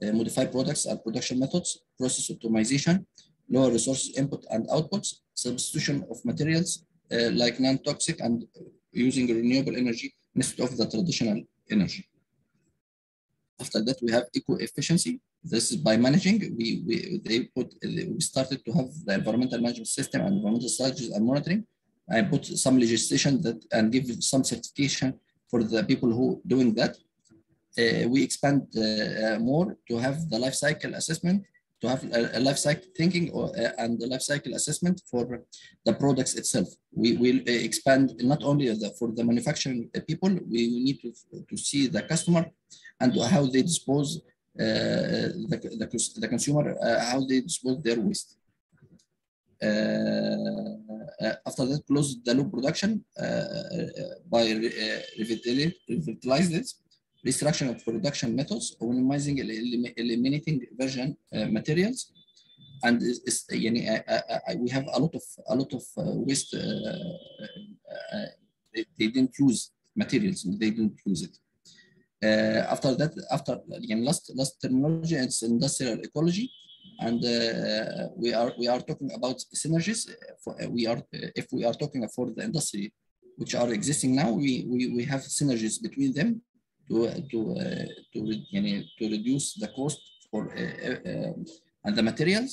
Modify products and production methods, process optimization, lower resources input and outputs, substitution of materials like non-toxic, and using renewable energy instead of the traditional energy. After that, we have eco-efficiency. This is by managing. We started to have the environmental management system and environmental strategies and monitoring. I put some legislation that and give some certification for the people who doing that. We expand more to have the life cycle assessment, to have a life cycle thinking and the life cycle assessment for the products itself. We will expand not only for the manufacturing people, we need to see the customer and how they dispose the consumer, how they dispose their waste. After that, close the loop production by revitalize this, restructuring of production methods, minimizing, eliminating virgin materials, and we have a lot of waste. They didn't use materials; they didn't use it. After that, last terminology, it's industrial ecology, and we are talking about synergies. If we are talking for the industry which are existing now, we have synergies between them to reduce the cost for and the materials.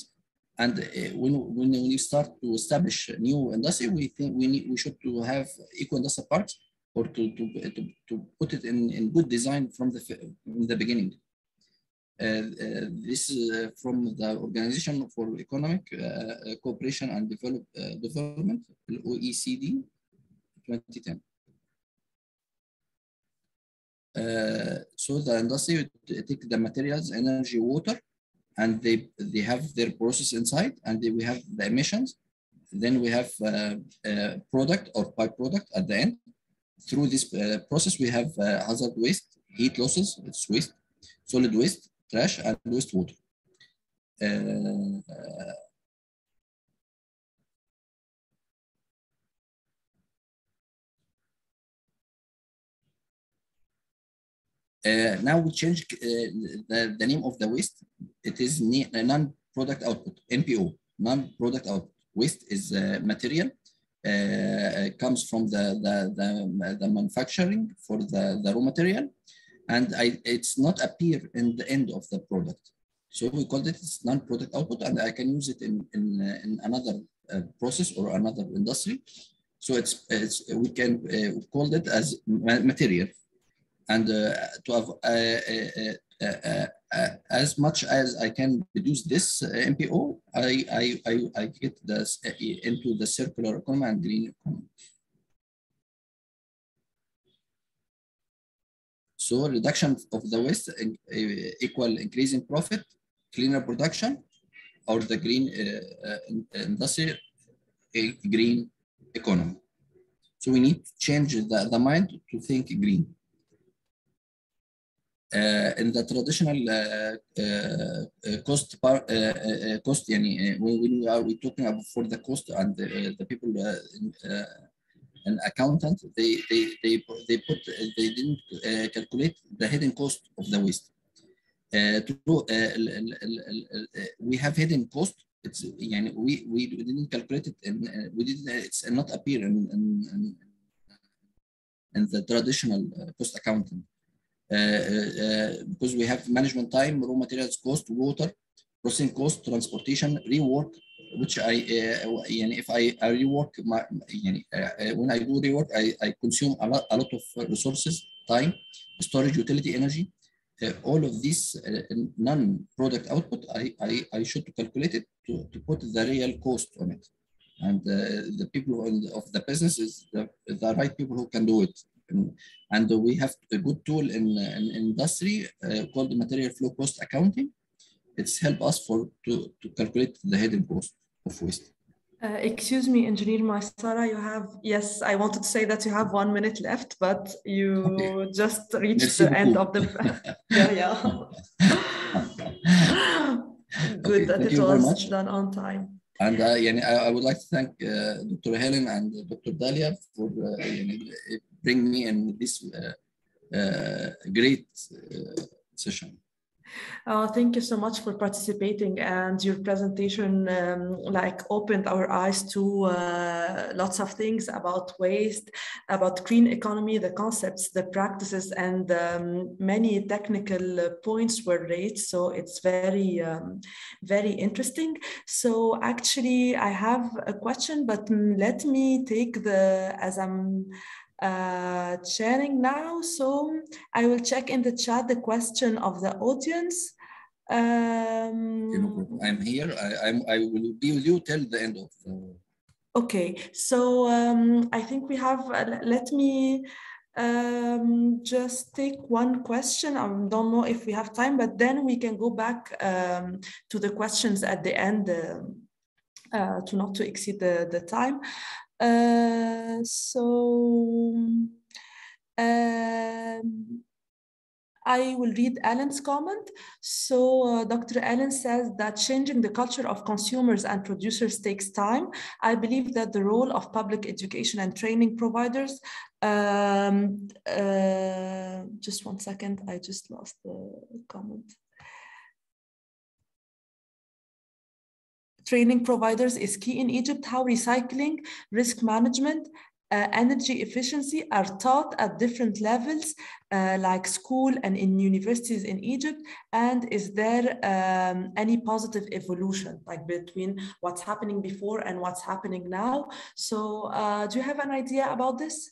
And when we start to establish new industry, we think we should to have eco-industrial parks, or to put it in good design from the beginning. This is from the Organization for Economic Cooperation and Development, OECD, 2010. So the industry take the materials, energy, water, and they have their process inside, and we have the emissions. Then we have product or byproduct at the end. Through this process, we have hazard waste, heat losses, it's waste, solid waste, trash, and wastewater. Now we change the name of the waste. It is non-product output, NPO, non-product output. Waste is material, comes from the manufacturing for the raw material, and it's not appear in the end of the product. So we call it non-product output, and I can use it in another process or another industry. So we can call it as material. And to have as much as I can reduce this NPO, I get this into the circular economy and green economy. So reduction of the waste equal increase in profit, cleaner production, or the green industry, green economy. So we need to change the mind to think green. In the traditional cost, when we are talking about for the cost, and the people an accountant, they didn't calculate the hidden cost of the waste. We have hidden cost. It's we didn't calculate it, and it's not appear in the traditional cost accounting. Because we have management time, raw materials cost, water, processing cost, transportation, rework, which if I rework when I do rework, I consume a lot of resources, time, storage, utility, energy. All of these non-product output, I should calculate it to put the real cost on it. And the people of the business is the right people who can do it. And we have a good tool in industry called the material flow cost accounting. It's helped us to calculate the hidden cost of waste. Excuse me, Engineer Mohcine, you have, yes, I wanted to say that you have 1 minute left, but you just reached the end of the, yeah. Good that it was done on time. And I would like to thank Dr. Helen and Dr. Dalia for bringing me in this great session. Thank you so much for participating, and your presentation like opened our eyes to lots of things about waste, about green economy, the concepts, the practices, and many technical points were raised. So it's very, very interesting. So actually, I have a question, but let me take as I'm sharing now. So I will check in the chat the question of the audience. I'm here. I will be with you till the end of the... Okay, so I think we have, let me just take one question. I don't know if we have time, but then we can go back to the questions at the end to not to exceed the time. I will read Ellen's comment. So Dr. Ellen says that changing the culture of consumers and producers takes time. I believe that the role of public education and training providers, just one second, I just lost the comment. Training providers is key in Egypt. How recycling, risk management, energy efficiency are taught at different levels, like school and in universities in Egypt? And is there any positive evolution, like between what's happening before and what's happening now? So do you have an idea about this?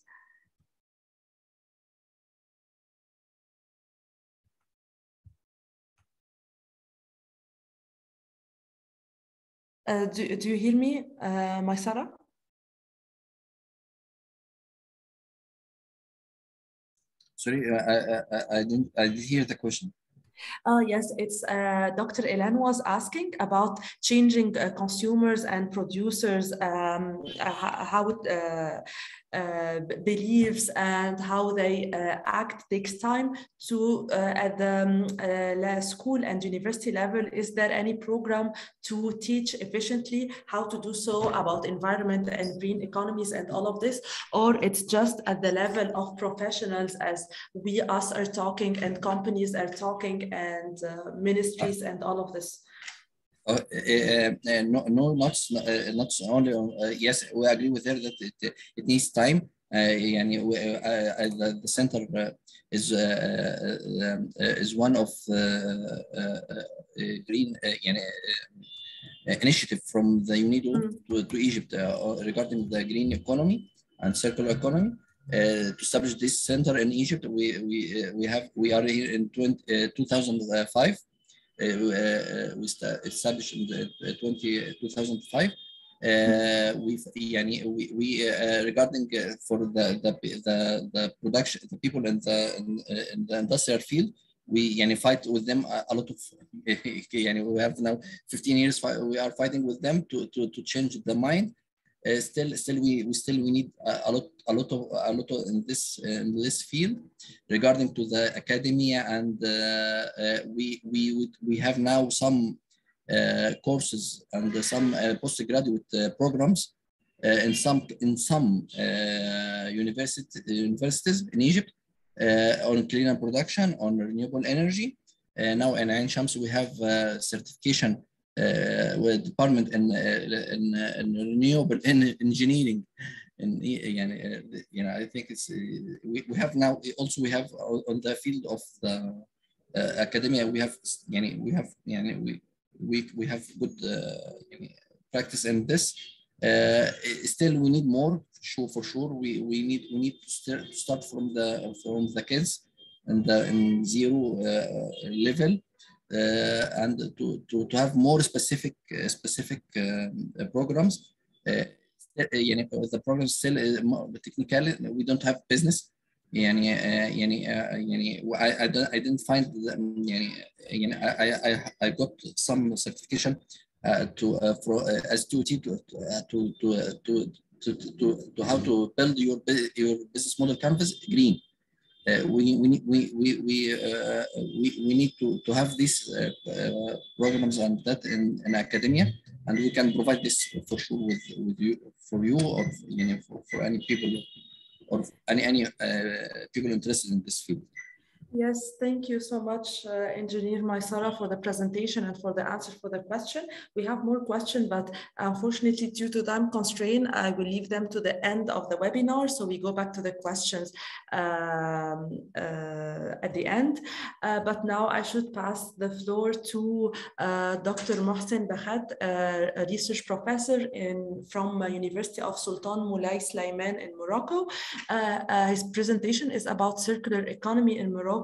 Do you hear me, Maysara? Sorry, I didn't hear the question. Yes, it's Dr. Elan was asking about changing consumers and producers, how it beliefs and how they act takes time to at the school and university level. Is there any program to teach efficiently how to do so about environment and green economies and all of this, or it's just at the level of professionals as us are talking and companies are talking and ministries and all of this? No, not only on, yes, we agree with her that it needs time. The center is one of green initiative from the UNIDO to Egypt regarding the green economy and circular economy. To establish this center in Egypt, we are here in 2005. We established in 2005. We regarding for the production, the people in the industrial field, we fight with them a lot of. We have now 15 years. We are fighting with them to change the mind. Still we need a lot of in this field regarding to the academia, and we have now some courses and some postgraduate programs in some universities in Egypt on clean production, on renewable energy. Now in Ain Shams we have certification with department in renewable engineering, and I think it's we have now also we have on the field of the academia we have we have good practice in this. Still we need more, for sure. We need to start from the kids and in zero level. And to have more specific programs. The programs still technically we don't have business. I didn't find I got some certification as TOT to how to build your business model canvas green. We need to have these programs and that in academia, and we can provide this for sure with you, for you, or for any people, or any people interested in this field. Yes, thank you so much, Engineer M.Maysara, for the presentation and for the answer for the question. We have more questions, but unfortunately, due to time constraint, I will leave them to the end of the webinar. So we go back to the questions at the end. But now I should pass the floor to Dr. Mohcine Bakhat, a research professor from University of Sultan Moulay Sulaiman in Morocco. His presentation is about circular economy in Morocco,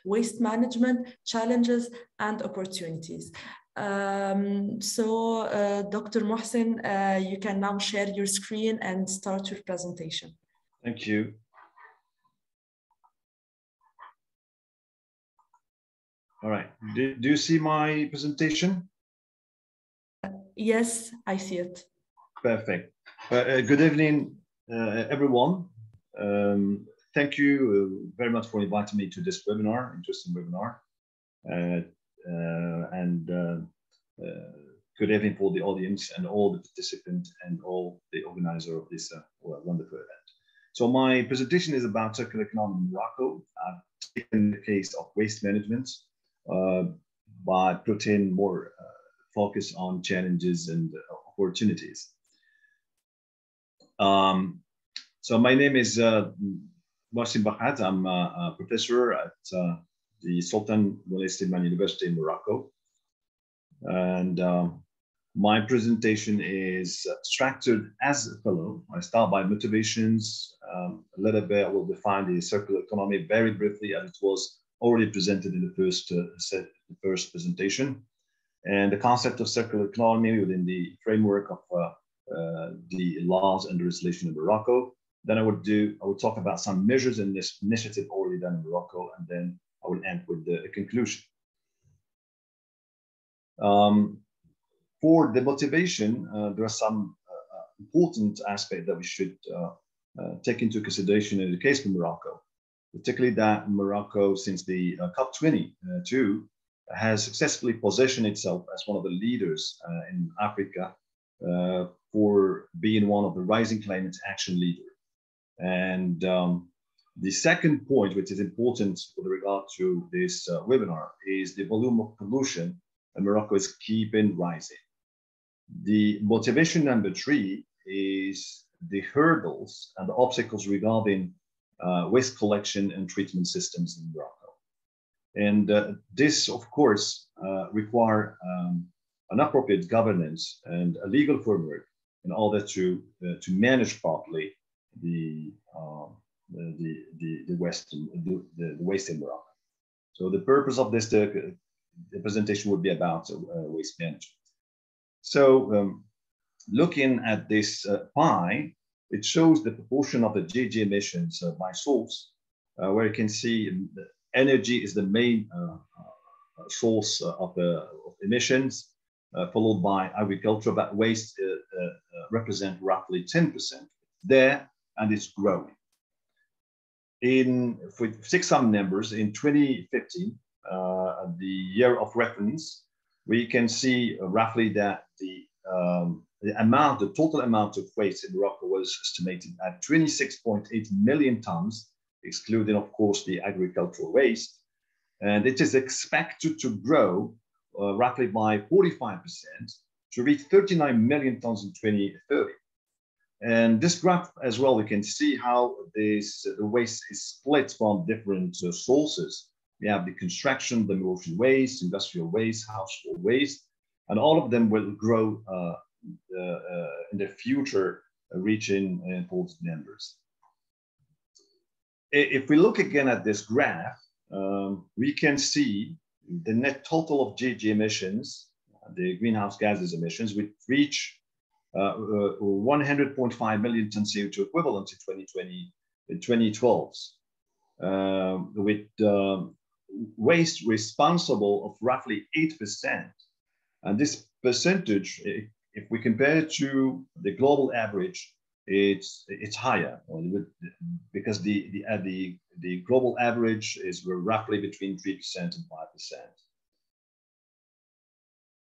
waste management, challenges, and opportunities. Dr. Mohcine, you can now share your screen and start your presentation. Thank you. All right. Do you see my presentation? Yes, I see it. Perfect. Good evening, everyone. Thank you very much for inviting me to this webinar, interesting webinar. Good evening for the audience and all the participants and all the organizer of this wonderful event. So my presentation is about circular economy in Morocco. I've taken the case of waste management by putting more focus on challenges and opportunities. So my name is Mohcine Bakhat. I'm a professor at the Sultan Moulay Sulaiman University in Morocco. And my presentation is structured as follows. I start by motivations. A little bit, I will define the circular economy very briefly, as it was already presented in the first presentation. And the concept of circular economy within the framework of the laws and the legislation in Morocco. Then I would talk about some measures in this initiative already done in Morocco, and then I will end with the conclusion. For the motivation, there are some important aspects that we should take into consideration in the case of Morocco, particularly that Morocco, since the COP22, has successfully positioned itself as one of the leaders in Africa for being one of the rising climate action leaders. And the second point, which is important with regard to this webinar, is the volume of pollution in Morocco is keeping rising. The motivation number 3 is the hurdles and the obstacles regarding waste collection and treatment systems in Morocco. And this, of course, require an appropriate governance and a legal framework in order to manage properly the waste in Morocco. So the purpose of this the presentation would be about waste management. So looking at this pie, it shows the proportion of the GHG emissions by source, where you can see energy is the main source of emissions, followed by agriculture, but waste represent roughly 10% there, and it's growing. For some numbers, in 2015, the year of reference, we can see roughly that the total amount of waste in Morocco was estimated at 26.8 million tons, excluding, of course, the agricultural waste. And it is expected to grow roughly by 45% to reach 39 million tons in 2030. And this graph as well, you can see how the waste is split from different sources. We have the construction, demolition waste, industrial waste, household waste, and all of them will grow in the future, reaching important numbers. If we look again at this graph, we can see the net total of GHG emissions, the greenhouse gases emissions, which reach 100.5 million tons CO2 equivalent in 2012, with waste responsible of roughly 8%. And this percentage, if we compare it to the global average, it's higher, because the global average is roughly between 3% and 5%.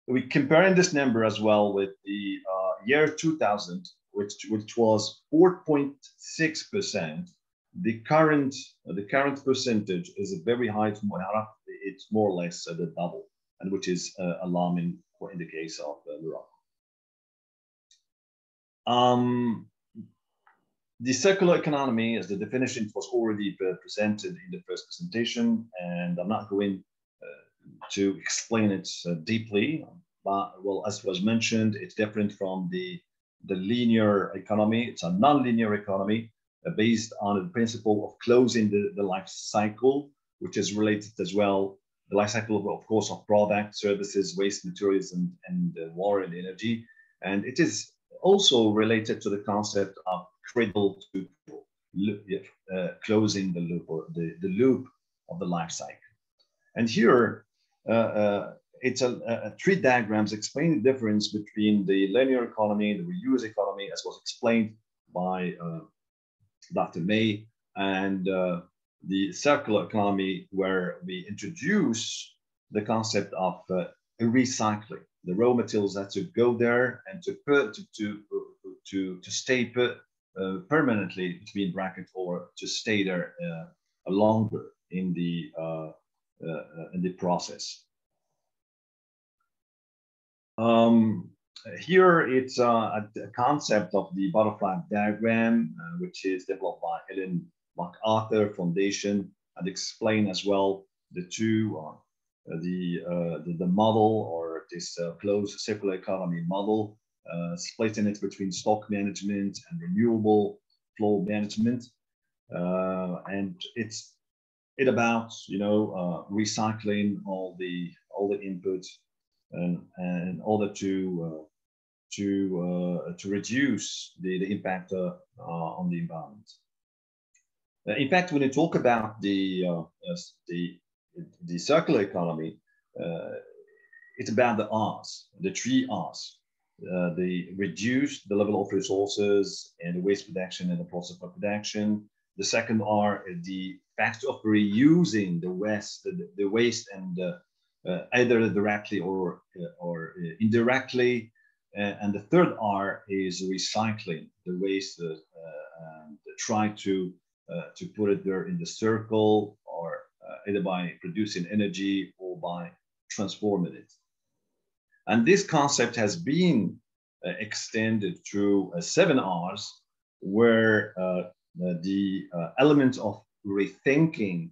We're comparing this number as well with the year 2000, which was 4.6%, the current percentage is very high to Morocco. It's more or less the double, and which is alarming in the case of Morocco. The circular economy, as the definition was already presented in the first presentation, and I'm not going to explain it deeply, but well, as was mentioned, it's different from the linear economy. It's a non-linear economy based on the principle of closing the life cycle, which is related as well, the life cycle, of course, of products, services, waste materials, and water and energy. And it is also related to the concept of cradle to closing the loop, or the loop of the life cycle. And here, it's three diagrams explain the difference between the linear economy, the reuse economy, as was explained by Dr. May, and the circular economy, where we introduce the concept of recycling. The raw materials that to go there and to stay put permanently between brackets, or to stay there longer in the process. Here it's a concept of the butterfly diagram, which is developed by Ellen MacArthur Foundation, and explain as well the two, the model, or this closed circular economy model, splitting it between stock management and renewable flow management, and it's about recycling all the inputs and in order to reduce the impact on the environment. In fact, when you talk about the circular economy, it's about the R's, the three R's. The reduce the level of resources and the waste production and the process of production. The second R is the fact of reusing the waste and either directly or indirectly. And the third R is recycling the waste and try to put it there in the circle, or either by producing energy or by transforming it. And this concept has been extended through 7 R's, where the element of rethinking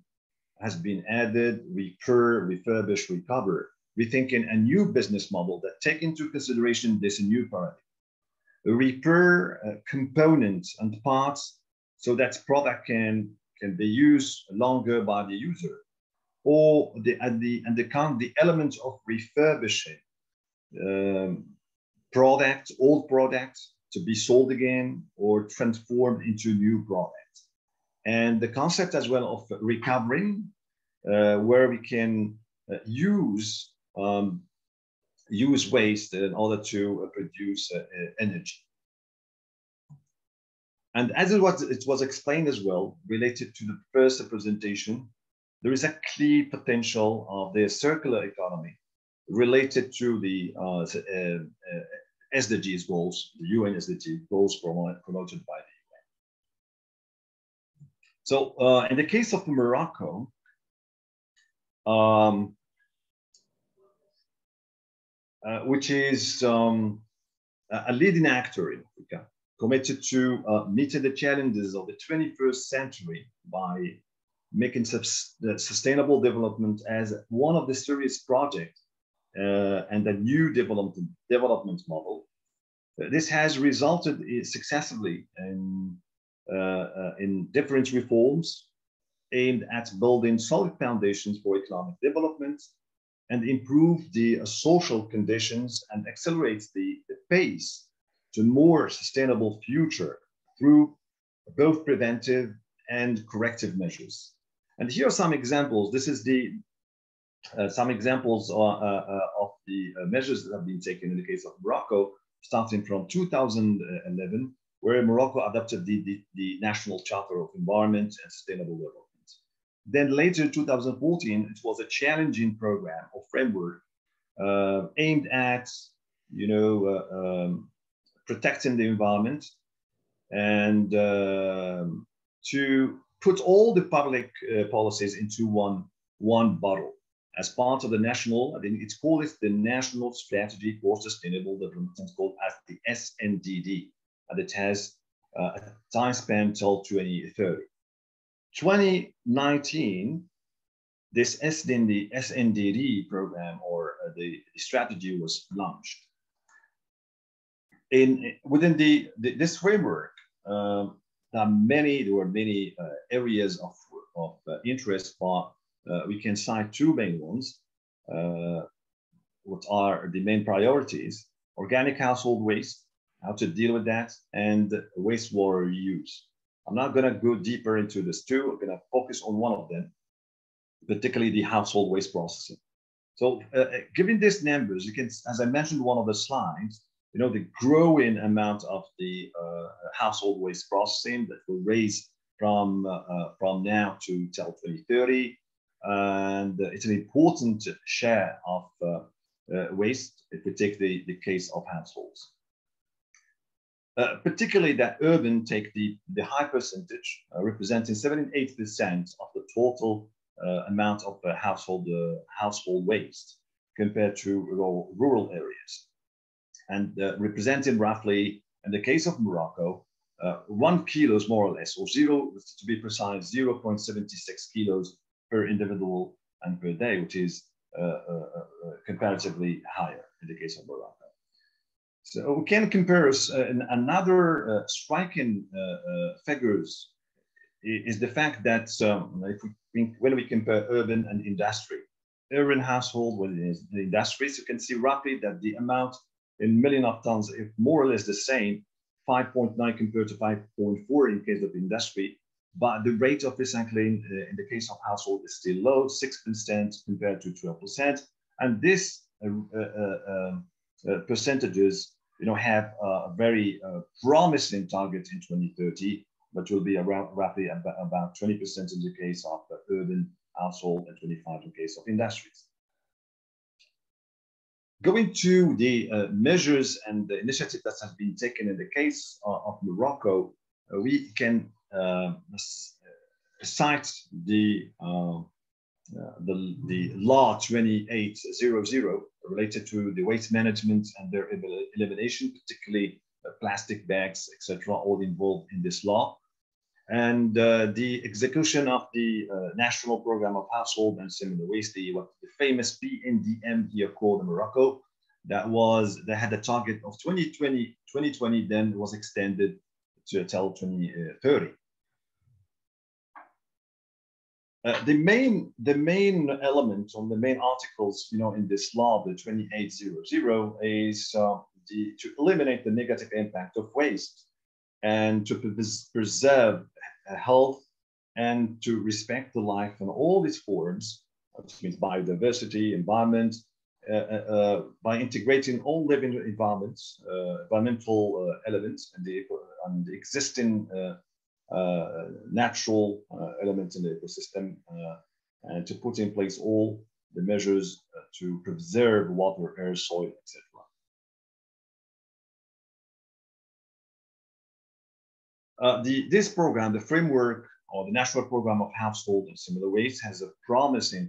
has been added: repair, refurbish, recover. Rethinking a new business model that take into consideration this new paradigm. Repair components and parts so that product can be used longer by the user, or the element of refurbishing old products to be sold again or transformed into new products. And the concept as well of recovering, where we can use waste in order to produce energy. And as it was explained as well, related to the first presentation, there is a clear potential of the circular economy related to the SDGs goals, the UN SDG goals promoted by the UN. So in the case of Morocco, which is a leading actor in Africa, committed to meeting the challenges of the 21st century by making sustainable development as one of the serious projects and a new development model. This has resulted successively in different reforms aimed at building solid foundations for economic development and improve the social conditions and accelerates the pace to a more sustainable future through both preventive and corrective measures. And here are some examples. This is some examples of the measures that have been taken in the case of Morocco, starting from 2011, where Morocco adopted the National Charter of Environment and Sustainable Development. Then later, 2014, it was a challenging program or framework aimed at, protecting the environment and to put all the public policies into one bottle as part of the national, I think it's called the National Strategy for Sustainable Development. It's called as the SNDD, and it has a time span till 2030. 2019, this SNDD program or the strategy was launched. Within this framework, there were many areas of interest, but we can cite two main ones, what are the main priorities: organic household waste, how to deal with that, and wastewater reuse. I'm not going to go deeper into this two. I'm going to focus on one of them, particularly the household waste processing. So given these numbers, you can, as I mentioned one of the slides, the growing amount of the household waste processing that will raise from now to till 2030. And it's an important share of waste if we take the case of households. Particularly that urban take the high percentage, representing 78% of the total amount of household waste compared to rural areas. And representing roughly, in the case of Morocco, 1 kilos more or less, or to be precise, 0.76 kilos per individual and per day, which is comparatively higher in the case of Morocco. So we can compare another striking figures is the fact that when we compare urban and industry, urban household with the industries, you can see roughly that the amount in million of tons is more or less the same, 5.9 compared to 5.4 in case of industry, but the rate of recycling in the case of household is still low, 6% compared to 12%, and this percentages, have a very promising target in 2030, which will be around roughly about 20% in the case of urban household and 25% in the case of industries. Going to the measures and the initiatives that have been taken in the case of Morocco, we can cite the law 2800 related to the waste management and their elimination, particularly plastic bags, etc., all involved in this law. And the execution of the National Program of Household and Similar Waste, the famous PNDM here called in Morocco, that had a target of 2020, then was extended to till 2030. The main element on the main articles, in this law, the 2800, is to eliminate the negative impact of waste and to preserve health and to respect the life in all its forms, which means biodiversity, environment, by integrating all living environments, environmental elements, and the existing natural elements in the ecosystem, and to put in place all the measures to preserve water, air, soil, etc. This program, the framework or the National Program of Household and Similar Waste, had a promising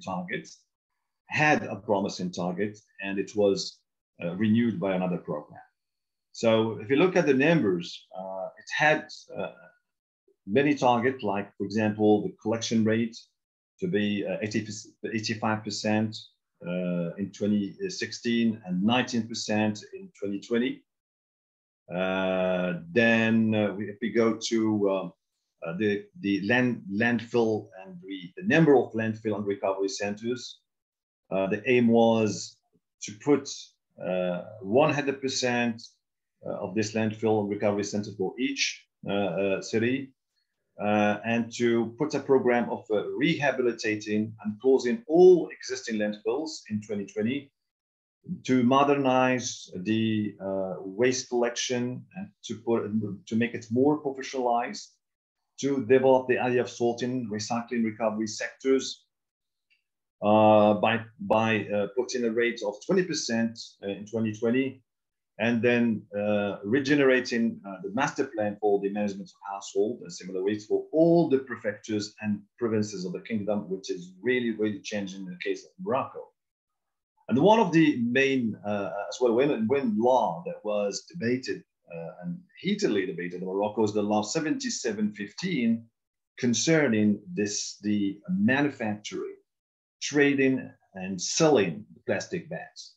target, and it was renewed by another program. So if you look at the numbers, it had many targets, like, for example, the collection rate to be 85% in 2016 and 19% in 2020. Then if we go to the landfill and the number of landfill and recovery centers, the aim was to put 100% of this landfill and recovery center for each city, and to put a program of rehabilitating and closing all existing landfills in 2020, to modernize the waste collection and to make it more professionalized, to develop the idea of sorting, recycling, recovery sectors by putting a rate of 20% in 2020, and then regenerating the master plan for the management of household and similar ways for all the prefectures and provinces of the kingdom, which is really, really changing in the case of Morocco. And one of the main, as well, when law that was debated and heatedly debated in Morocco is the law 7715 concerning the manufacturing, trading, and selling plastic bags.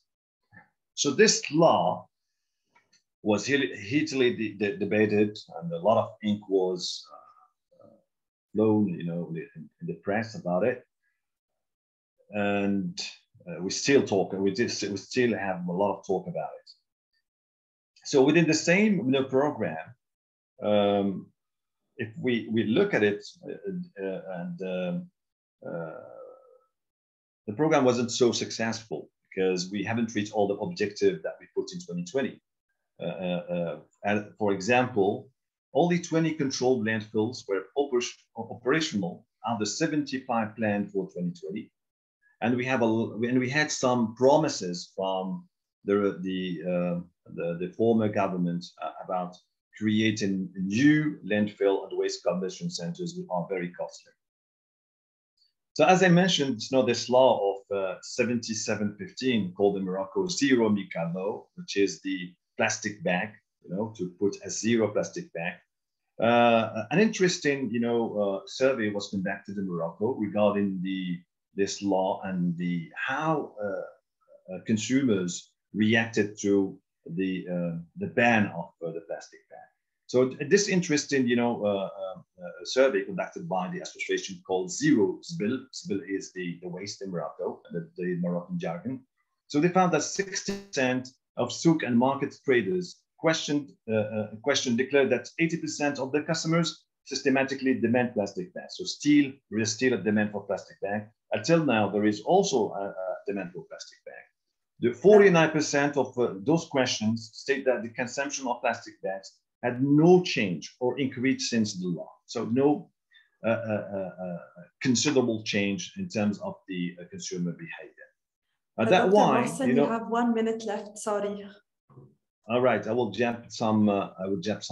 So this law was heatedly debated, and a lot of ink was flown, you know, in the press about it. And we still talk, and we still have a lot of talk about it. So within the same program, if we look at it, the program wasn't so successful because we haven't reached all the objectives that we put in 2020. And for example, only 20 controlled landfills were operational out of the 75 planned for 2020. And we had some promises from the former government about creating new landfill and waste combustion centers, which are very costly. So as I mentioned, you know, this law of 7715 called in Morocco Zero Mica law, which is the plastic bag, you know, to put a zero plastic bag. An interesting, you know, survey was conducted in Morocco regarding this law and how consumers reacted to the ban of the plastic bag. So this interesting, you know, survey conducted by the association called Zero Zbil. Zbil is the waste in Morocco, the Moroccan jargon. So they found that 60% of souk and market traders questioned declared that 80% of the customers systematically demand plastic bags. So there is still a demand for plastic bag. Until now, there is also a demand for plastic bag. The 49% of those questions state that the consumption of plastic bags had no change or increased since the law. So no considerable change in terms of the consumer behavior. That's why, Mohcine, you have 1 minute left. Sorry. All right, I will jump some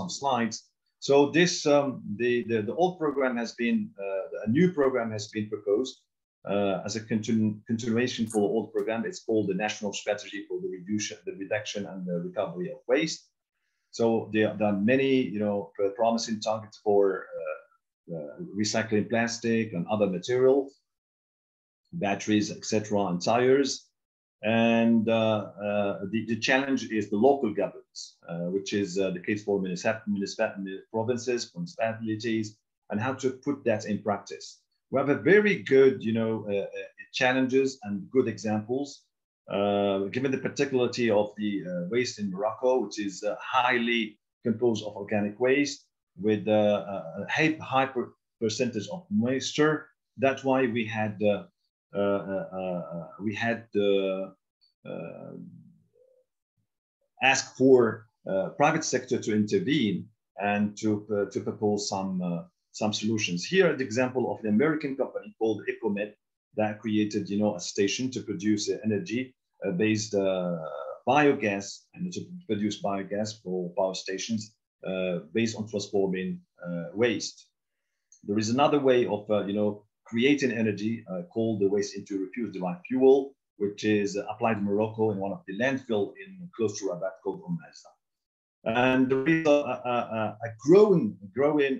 slides. So this the old program has been a new program has been proposed as a continuation for the old program. It's called the National Strategy for the Reduction and the Recovery of Waste. So there are many, you know, promising targets for recycling plastic and other materials, batteries, etc., and tires. And the challenge is the local governments, which is the case for provinces, municipalities, and how to put that in practice. We have a very good, you know, challenges and good examples, given the particularity of the waste in Morocco, which is highly composed of organic waste with a high percentage of moisture. That's why we had asked for private sector to intervene and to propose some solutions. Here are the example of an American company called EcoMed that created, you know, a station to produce energy based biogas and to produce biogas for power stations based on transforming waste. There is another way of, you know, creating energy called the waste into refuse-derived fuel, which is applied in Morocco in one of the landfill in close to Rabat called Meyssara. And there is a growing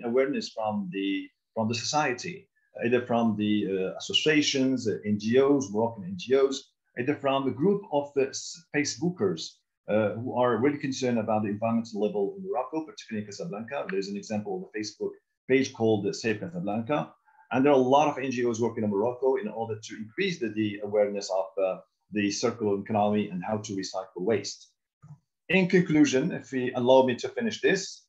awareness from the society, either from the associations, NGOs, Moroccan NGOs, either from a group of Facebookers who are really concerned about the environmental level in Morocco, particularly in Casablanca. There's an example of a Facebook page called Save Casablanca. And there are a lot of NGOs working in Morocco in order to increase the awareness of the circular economy and how to recycle waste. In conclusion, if we allow me to finish this,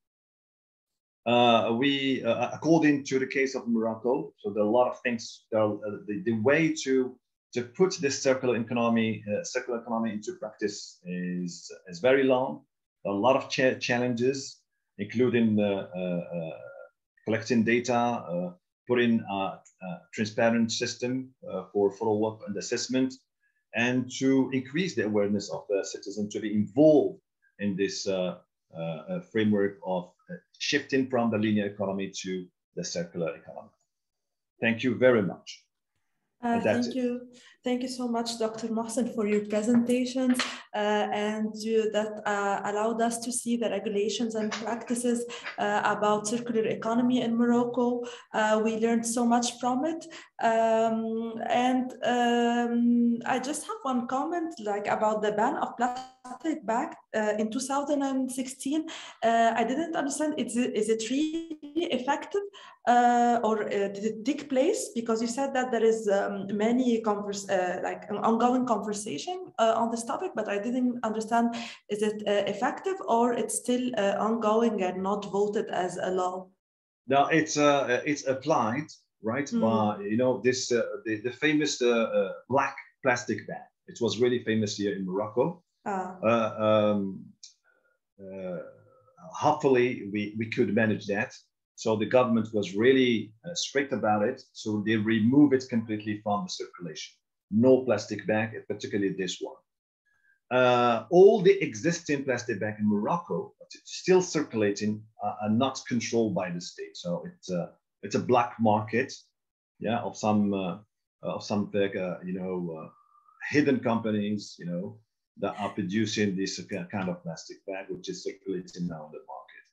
according to the case of Morocco, so there are a lot of things, the way to put this circular economy into practice is very long. There are a lot of challenges, including collecting data, putting a transparent system for follow-up and assessment, and to increase the awareness of the citizen to be involved in this framework of shifting from the linear economy to the circular economy. Thank you very much. Thank you so much, Dr. Mohcine, for your presentations that allowed us to see the regulations and practices about circular economy in Morocco. We learned so much from it. I just have one comment about the ban of plastic bag in 2016. I didn't understand, is it really effective or did it take place? Because you said that there is many an ongoing conversation on this topic, but I didn't understand, is it effective or it's still ongoing and not voted as a law? No, it's applied, right? But this the famous black plastic bag. It was really famous here in Morocco. Hopefully we could manage that. So the government was really strict about it. So they remove it completely from the circulation. No plastic bag, particularly this one. All the existing plastic bag in Morocco, still circulating, are not controlled by the state. So it's a black market, yeah, of some hidden companies, that are producing this kind of plastic bag, which is circulating now in the market.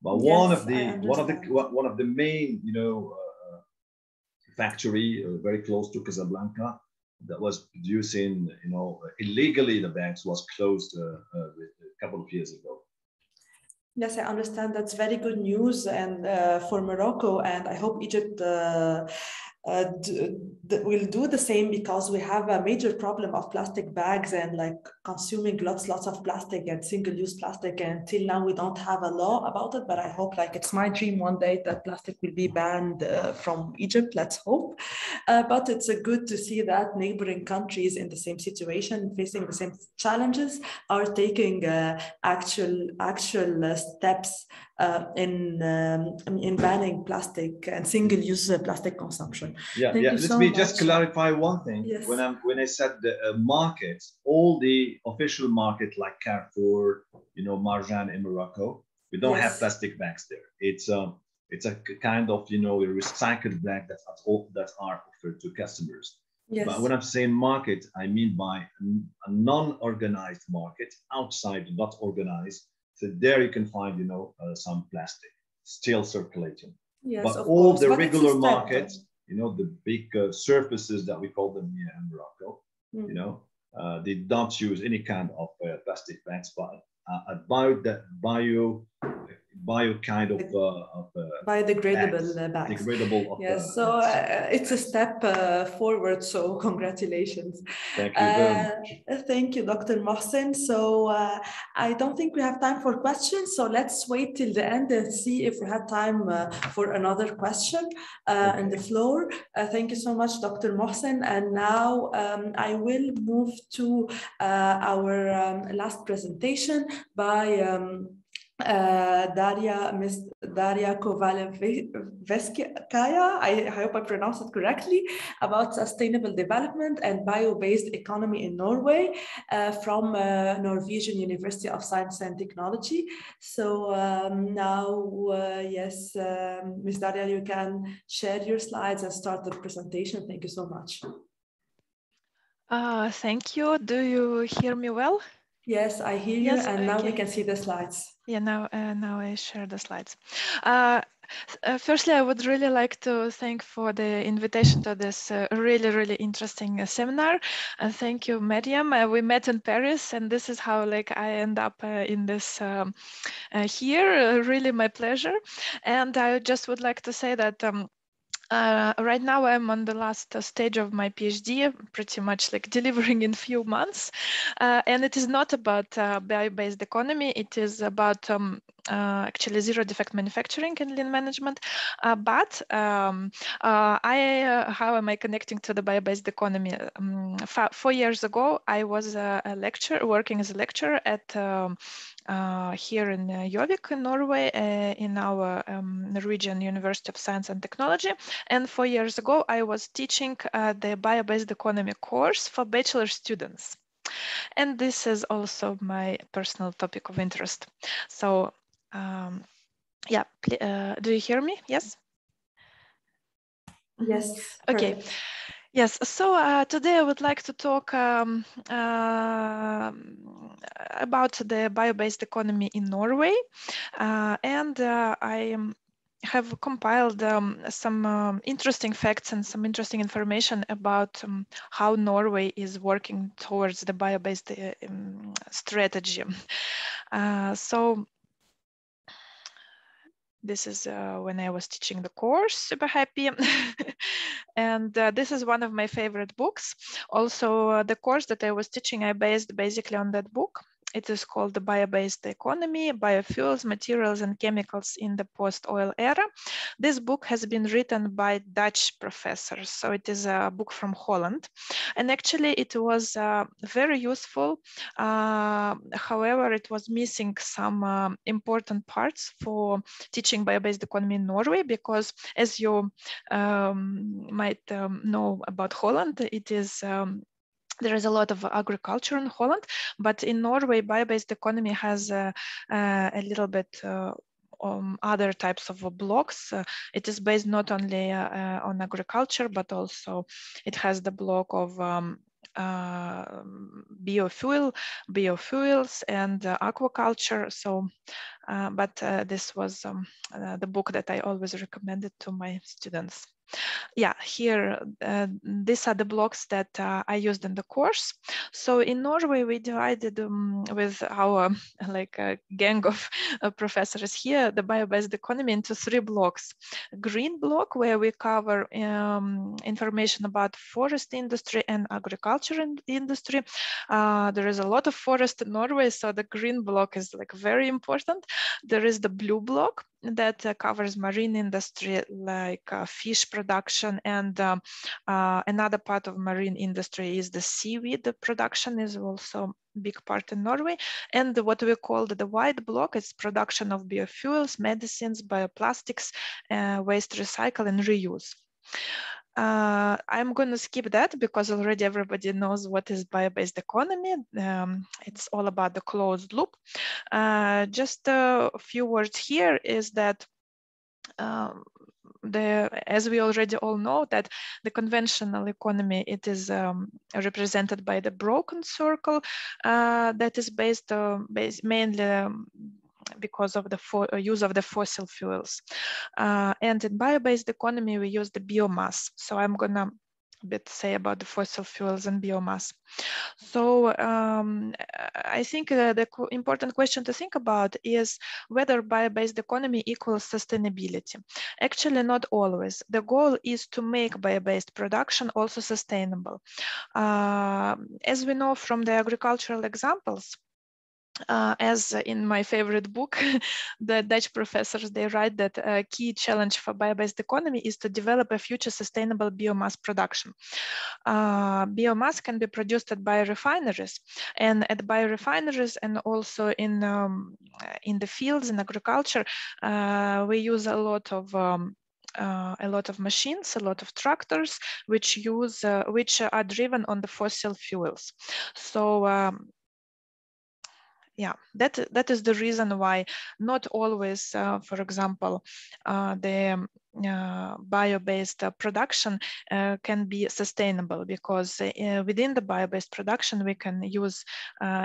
But one of the main, factory very close to Casablanca that was producing, illegally the bags was closed a couple of years ago. Yes, I understand. That's very good news, and for Morocco, and I hope Egypt will do the same, because we have a major problem of plastic bags and consuming lots of plastic and single-use plastic, and till now we don't have a law about it, but I hope it's my dream one day that plastic will be banned from Egypt. Let's hope. But it's good to see that neighboring countries in the same situation, facing the same challenges, are taking actual steps in banning plastic and single-use plastic consumption. Let me just clarify one thing. Yes. When I said the market, all the official market like Carrefour, Marjan in Morocco, we don't have plastic bags there. It's a kind of a recycled bag that are offered to customers. Yes. But when I'm saying market, I mean by a non-organized market, outside, not organized. So there you can find, some plastic still circulating. Yes, but all the regular markets, the big surfaces that we call them here in Morocco, they don't use any kind of plastic bags, but bio kind of biodegradable bags. Yes, so it's a step forward. So congratulations. Thank you very much. Thank you, Dr. Mohcine. So I don't think we have time for questions. So let's wait till the end and see if we have time for another question in the floor. Thank you so much, Dr. Mohcine. And now I will move to our last presentation by Ms. Daria Kovalevskaya, I hope I pronounced it correctly, about sustainable development and bio-based economy in Norway from Norwegian University of Science and Technology. So yes, Ms. Daria, you can share your slides and start the presentation. Thank you so much. Thank you. Do you hear me well? Yes, I hear you, and now we can see the slides. Yeah, now I share the slides. Firstly, I would really like to thank for the invitation to this really interesting seminar. And thank you, Mariam. We met in Paris, and this is how I end up in this here. Really my pleasure. And I just would like to say that right now I'm on the last stage of my PhD, pretty much delivering in few months. And it is not about bio-based economy. It is about actually zero defect manufacturing and lean management. But how am I connecting to the bio-based economy? 4 years ago, I was working as a lecturer at here in Gjøvik, in Norway, in our Norwegian University of Science and Technology. And 4 years ago, I was teaching the bio-based economy course for bachelor students. And this is also my personal topic of interest. So yeah, do you hear me? Yes? Yes. Okay. Perfect. Yes, so today I would like to talk about the bio-based economy in Norway. And I have compiled some interesting facts and some interesting information about how Norway is working towards the bio-based strategy. So this is when I was teaching the course, super happy. And this is one of my favorite books. Also, the course that I was teaching, I based basically on that book. It is called The Bio-Based Economy, Biofuels, Materials and Chemicals in the Post-Oil Era. This book has been written by Dutch professors, so it is a book from Holland. And actually it was very useful. However, it was missing some important parts for teaching bio-based economy in Norway, because as you might know about Holland, it is there is a lot of agriculture in Holland, but in Norway, bio-based economy has a little bit other types of blocks. It is based not only on agriculture, but also it has the block of biofuels and aquaculture. So, but this was the book that I always recommended to my students. Yeah, here, these are the blocks that I used in the course. So in Norway, we divided with our gang of professors here, the bio-based economy into 3 blocks. Green block, where we cover information about forest industry and agriculture industry. There is a lot of forest in Norway, so the green block is like very important. There is the blue block that covers marine industry, like fish production, and another part of marine industry is the seaweed production is also a big part in Norway. And what we call the white block is production of biofuels, medicines, bioplastics, waste recycle and reuse. I'm going to skip that because already everybody knows what is bio-based economy. It's all about the closed loop. Just a few words here is that as we already all know, that the conventional economy, it is represented by the broken circle that is based mainly because of the use of the fossil fuels. And in bio-based economy, we use the biomass. So I'm gonna a bit say about the fossil fuels and biomass. So I think the important question to think about is whether bio-based economy equals sustainability. Actually, not always. The goal is to make bio-based production also sustainable. As we know from the agricultural examples, as in my favorite book, the Dutch professors, they write that a key challenge for bio-based economy is to develop a future sustainable biomass production. Biomass can be produced at biorefineries, and at biorefineries and also in the fields in agriculture, we use a lot of machines, a lot of tractors, which are driven on the fossil fuels. So yeah, that is the reason why not always, for example, the bio-based production can be sustainable, because within the bio-based production we can use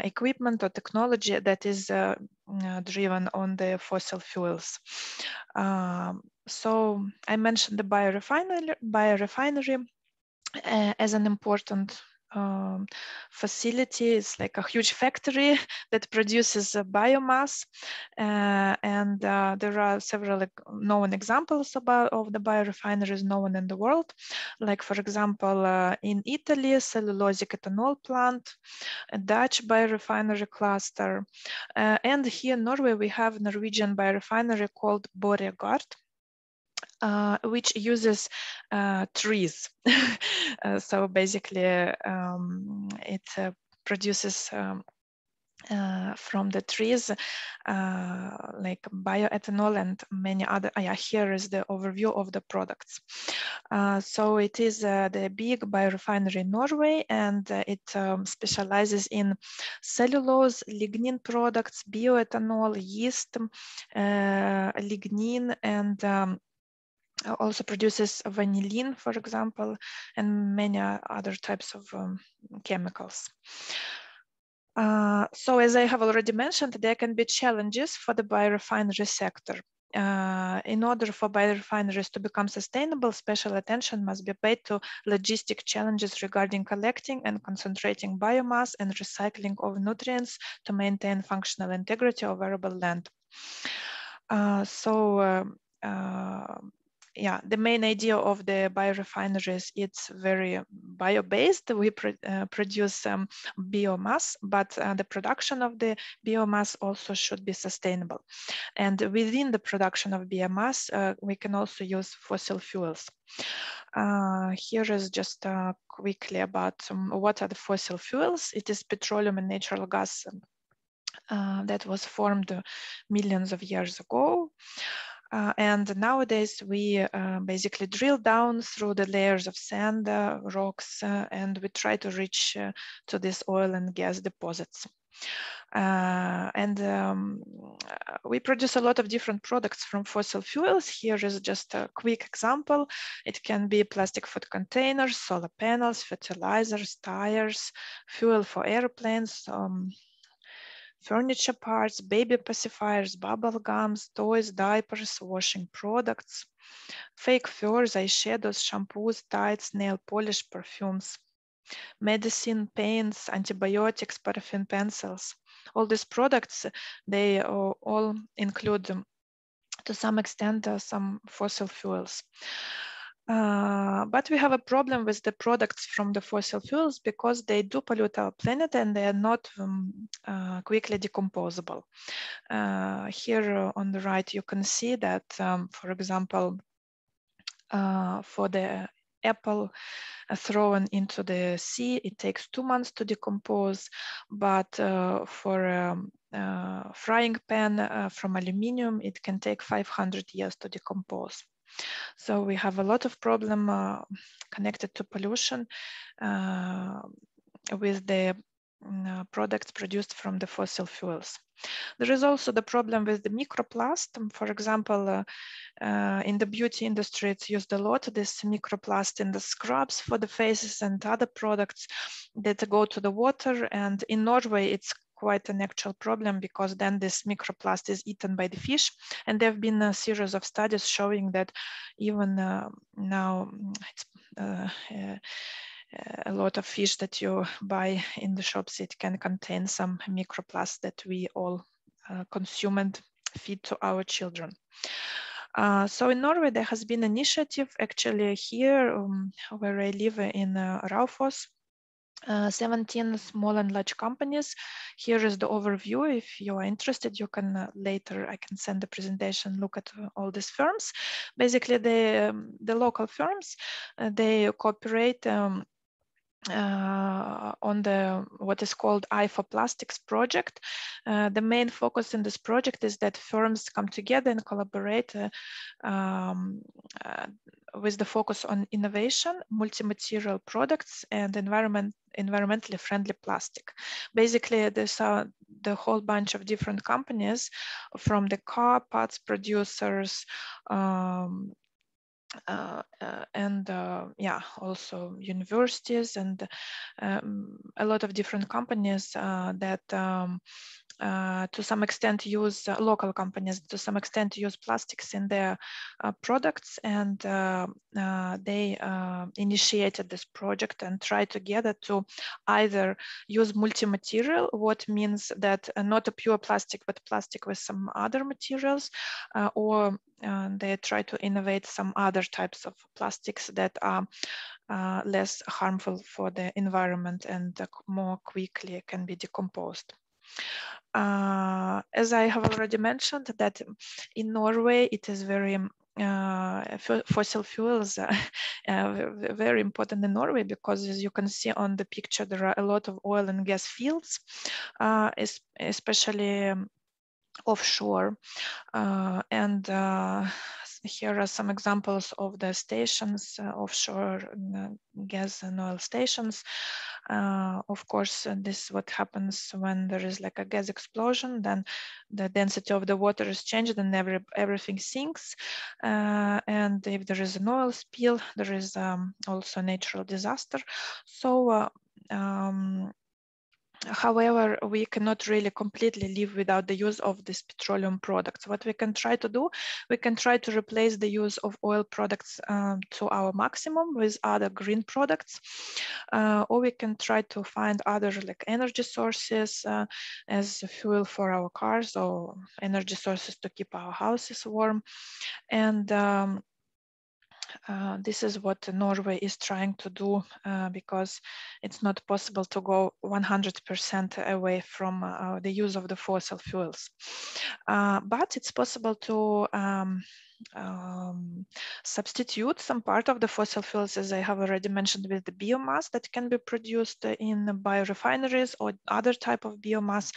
equipment or technology that is driven on the fossil fuels. So I mentioned the biorefinery as an important facility. It's like a huge factory that produces biomass, and there are several known examples of the biorefineries known in the world, like for example in Italy, cellulosic ethanol plant, a Dutch biorefinery cluster, and here in Norway we have a Norwegian biorefinery called Borregaard, which uses trees. So basically it produces from the trees, like bioethanol and many other. Here is the overview of the products. So it is the big biorefinery in Norway, and it specializes in cellulose, lignin products, bioethanol, yeast, lignin, and also produces vanillin, for example, and many other types of chemicals. So as I have already mentioned, there can be challenges for the biorefinery sector. In order for biorefineries to become sustainable, special attention must be paid to logistic challenges regarding collecting and concentrating biomass and recycling of nutrients to maintain functional integrity of arable land. Yeah, the main idea of the biorefineries, it's very bio-based. We produce biomass, but the production of the biomass also should be sustainable. And within the production of biomass, we can also use fossil fuels. Here is just quickly about what are the fossil fuels. It is petroleum and natural gas that was formed millions of years ago. And nowadays we basically drill down through the layers of sand, rocks, and we try to reach to these oil and gas deposits. We produce a lot of different products from fossil fuels. Here is just a quick example. It can be plastic food containers, solar panels, fertilizers, tires, fuel for airplanes, furniture parts, baby pacifiers, bubble gums, toys, diapers, washing products, fake furs, eyeshadows, shampoos, dyes, nail polish, perfumes, medicine, paints, antibiotics, paraffin pencils. All these products, they all include, to some extent, some fossil fuels. But we have a problem with the products from the fossil fuels because they do pollute our planet and they are not quickly decomposable. Here on the right, you can see that, for example, for the apple thrown into the sea, it takes 2 months to decompose, but for frying pan from aluminium, it can take 500 years to decompose. So we have a lot of problem connected to pollution with the products produced from the fossil fuels. There is also the problem with the microplast. For example, in the beauty industry, it's used a lot, this microplast in the scrubs for the faces and other products that go to the water. And in Norway, it's quite an actual problem because then this microplast is eaten by the fish. And there have been a series of studies showing that even now it's a lot of fish that you buy in the shops, it can contain some microplast that we all consume and feed to our children. So in Norway, there has been an initiative actually here where I live in Raufoss. 17 small and large companies. Here is the overview. If you are interested, you can later, I can send the presentation, look at all these firms. Basically, the local firms, they cooperate on the what is called I for Plastics project. The main focus in this project is that firms come together and collaborate with the focus on innovation, multi-material products, and environmentally friendly plastic. Basically, there's the whole bunch of different companies, from the car parts producers, yeah, also universities and a lot of different companies that to some extent use local companies to some extent use plastics in their products, and they initiated this project and tried together to either use multi-material, what means that not a pure plastic but plastic with some other materials, or they try to innovate some other types of plastics that are less harmful for the environment and more quickly can be decomposed. As I have already mentioned, that in Norway, it is very fossil fuels very important in Norway, because as you can see on the picture, there are a lot of oil and gas fields, especially offshore. And here are some examples of the stations, offshore gas and oil stations. Of course, this is what happens when there is like a gas explosion, then the density of the water is changed and everything sinks. And if there is an oil spill, there is also a natural disaster. So however, we cannot really completely live without the use of these petroleum products. What we can try to do, we can try to replace the use of oil products to our maximum with other green products, or we can try to find other like energy sources as fuel for our cars, or energy sources to keep our houses warm. And this is what Norway is trying to do, because it's not possible to go 100% away from the use of the fossil fuels. But it's possible to substitute some part of the fossil fuels, as I have already mentioned, with the biomass that can be produced in biorefineries or other type of biomass.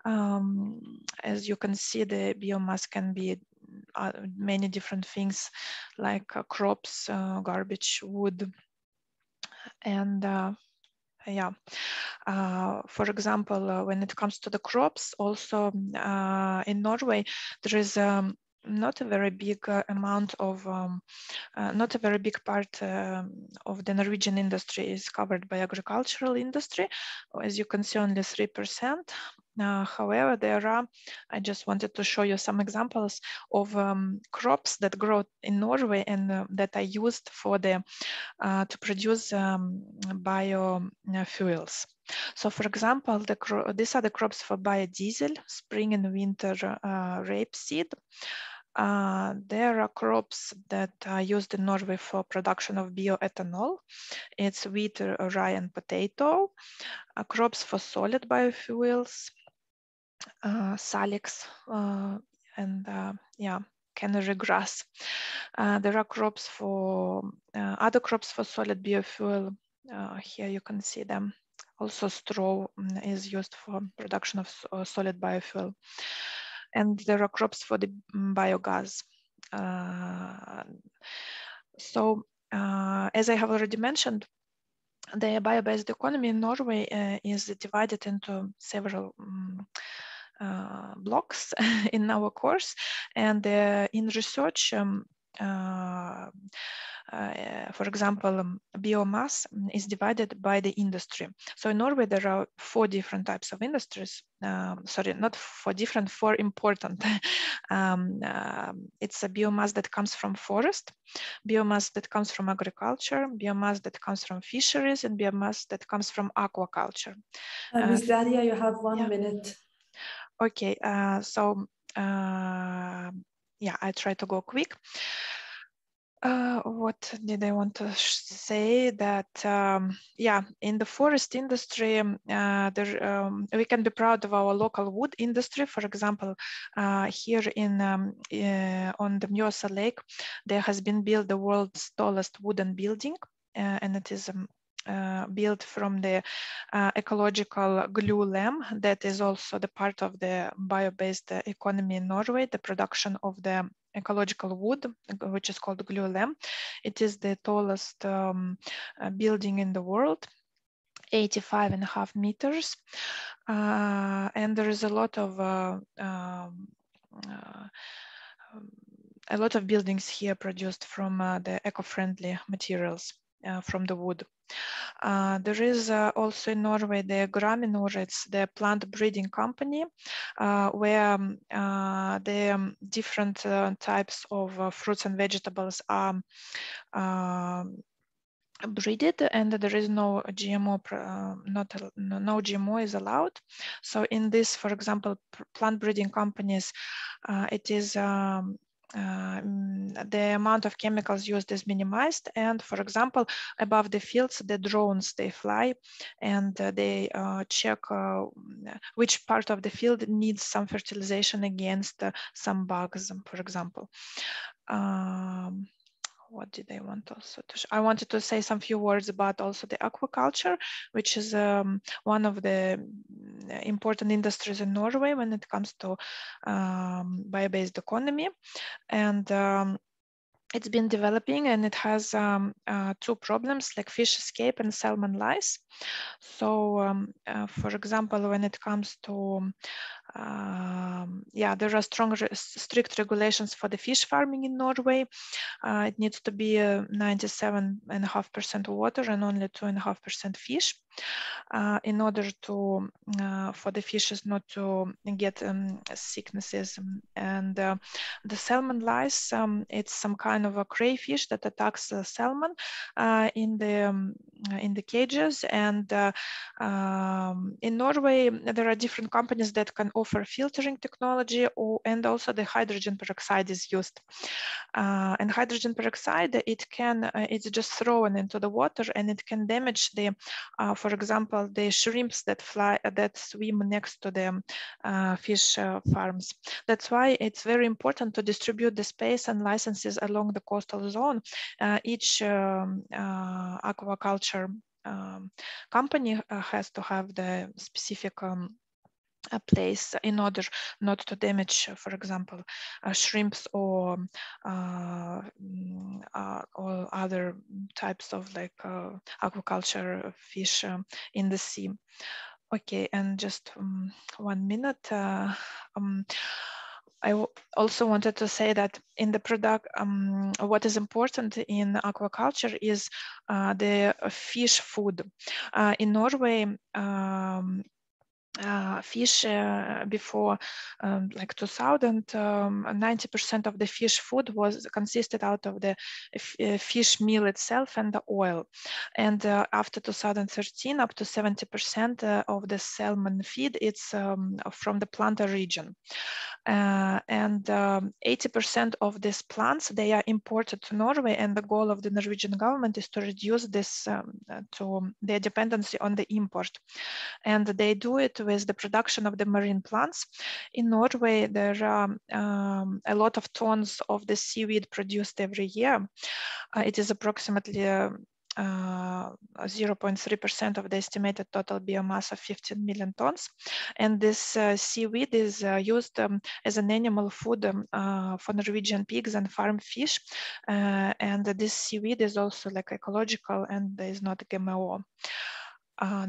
As you can see, the biomass can be many different things, like crops, garbage, wood, and for example, when it comes to the crops, also in Norway, there is not a very big amount of, not a very big part of the Norwegian industry is covered by agricultural industry. As you can see, only 3%. However, there are, I just wanted to show you some examples of crops that grow in Norway and that are used for the to produce biofuels. So, for example, these are the crops for biodiesel, spring and winter rapeseed. There are crops that are used in Norway for production of bioethanol. It's wheat, rye, and potato. Crops for solid biofuels, salix, and canary grass. There are crops for other crops for solid biofuel. Here you can see them. Also, straw is used for production of solid biofuel. And there are crops for the biogas. So, as I have already mentioned, the bio-based economy in Norway is divided into several blocks in our course, and in research, for example, biomass is divided by the industry. So in Norway, there are 4 different types of industries. Sorry, not 4 different, 4 important. It's a biomass that comes from forest, biomass that comes from agriculture, biomass that comes from fisheries, and biomass that comes from aquaculture. Ms. Daria, you have 1 minute. Okay, so yeah, I try to go quick. What did I want to say? That yeah, in the forest industry, we can be proud of our local wood industry. For example, here in on the Mjøsa Lake, there has been built the world's tallest wooden building, and it is built from the ecological glue lamp. That is also the part of the bio-based economy in Norway, the production of the ecological wood, which is called glue lamp. It is the tallest building in the world, 85.5 meters. And there is a lot of buildings here produced from the eco-friendly materials from the wood. There is also in Norway the Graminor, it's the plant breeding company, where the different types of fruits and vegetables are breeded, and there is no GMO, no GMO is allowed. So in this, for example, plant breeding companies, it is the amount of chemicals used is minimized. And for example, above the fields, the drones, they fly and they check which part of the field needs some fertilization against some bugs, for example. What did I want also to I wanted to say some few words about also the aquaculture, which is one of the important industries in Norway when it comes to bio-based economy. And it's been developing, and it has two problems like fish escape and salmon lice. So for example, when it comes to there are strict regulations for the fish farming in Norway. It needs to be 97.5% water and only 2.5% fish, in order to for the fishes not to get sicknesses. And the salmon lice, it's some kind of a crayfish that attacks the salmon in the cages. And in Norway, there are different companies that can offer filtering technology, and also the hydrogen peroxide is used. And hydrogen peroxide, it's just thrown into the water, and it can damage the, for example, the shrimps that swim next to the fish farms. That's why it's very important to distribute the space and licenses along the coastal zone. Each aquaculture company has to have the specific a place in order not to damage, for example, shrimps or other types of like aquaculture fish in the sea. Okay, and just 1 minute. I also wanted to say that in the product, what is important in aquaculture is the fish food. In Norway, fish before like 2000, 90% of the fish food was consisted out of the fish meal itself and the oil. And after 2013, up to 70% of the salmon feed, it's from the plantar region. And 80% of these plants, they are imported to Norway, and the goal of the Norwegian government is to reduce this to their dependency on the import. And they do it with the production of the marine plants. In Norway, there are a lot of tons of the seaweed produced every year. It is approximately 0.3% of the estimated total biomass of 15 million tons. And this seaweed is used as an animal food for Norwegian pigs and farm fish. And this seaweed is also like ecological and is not GMO.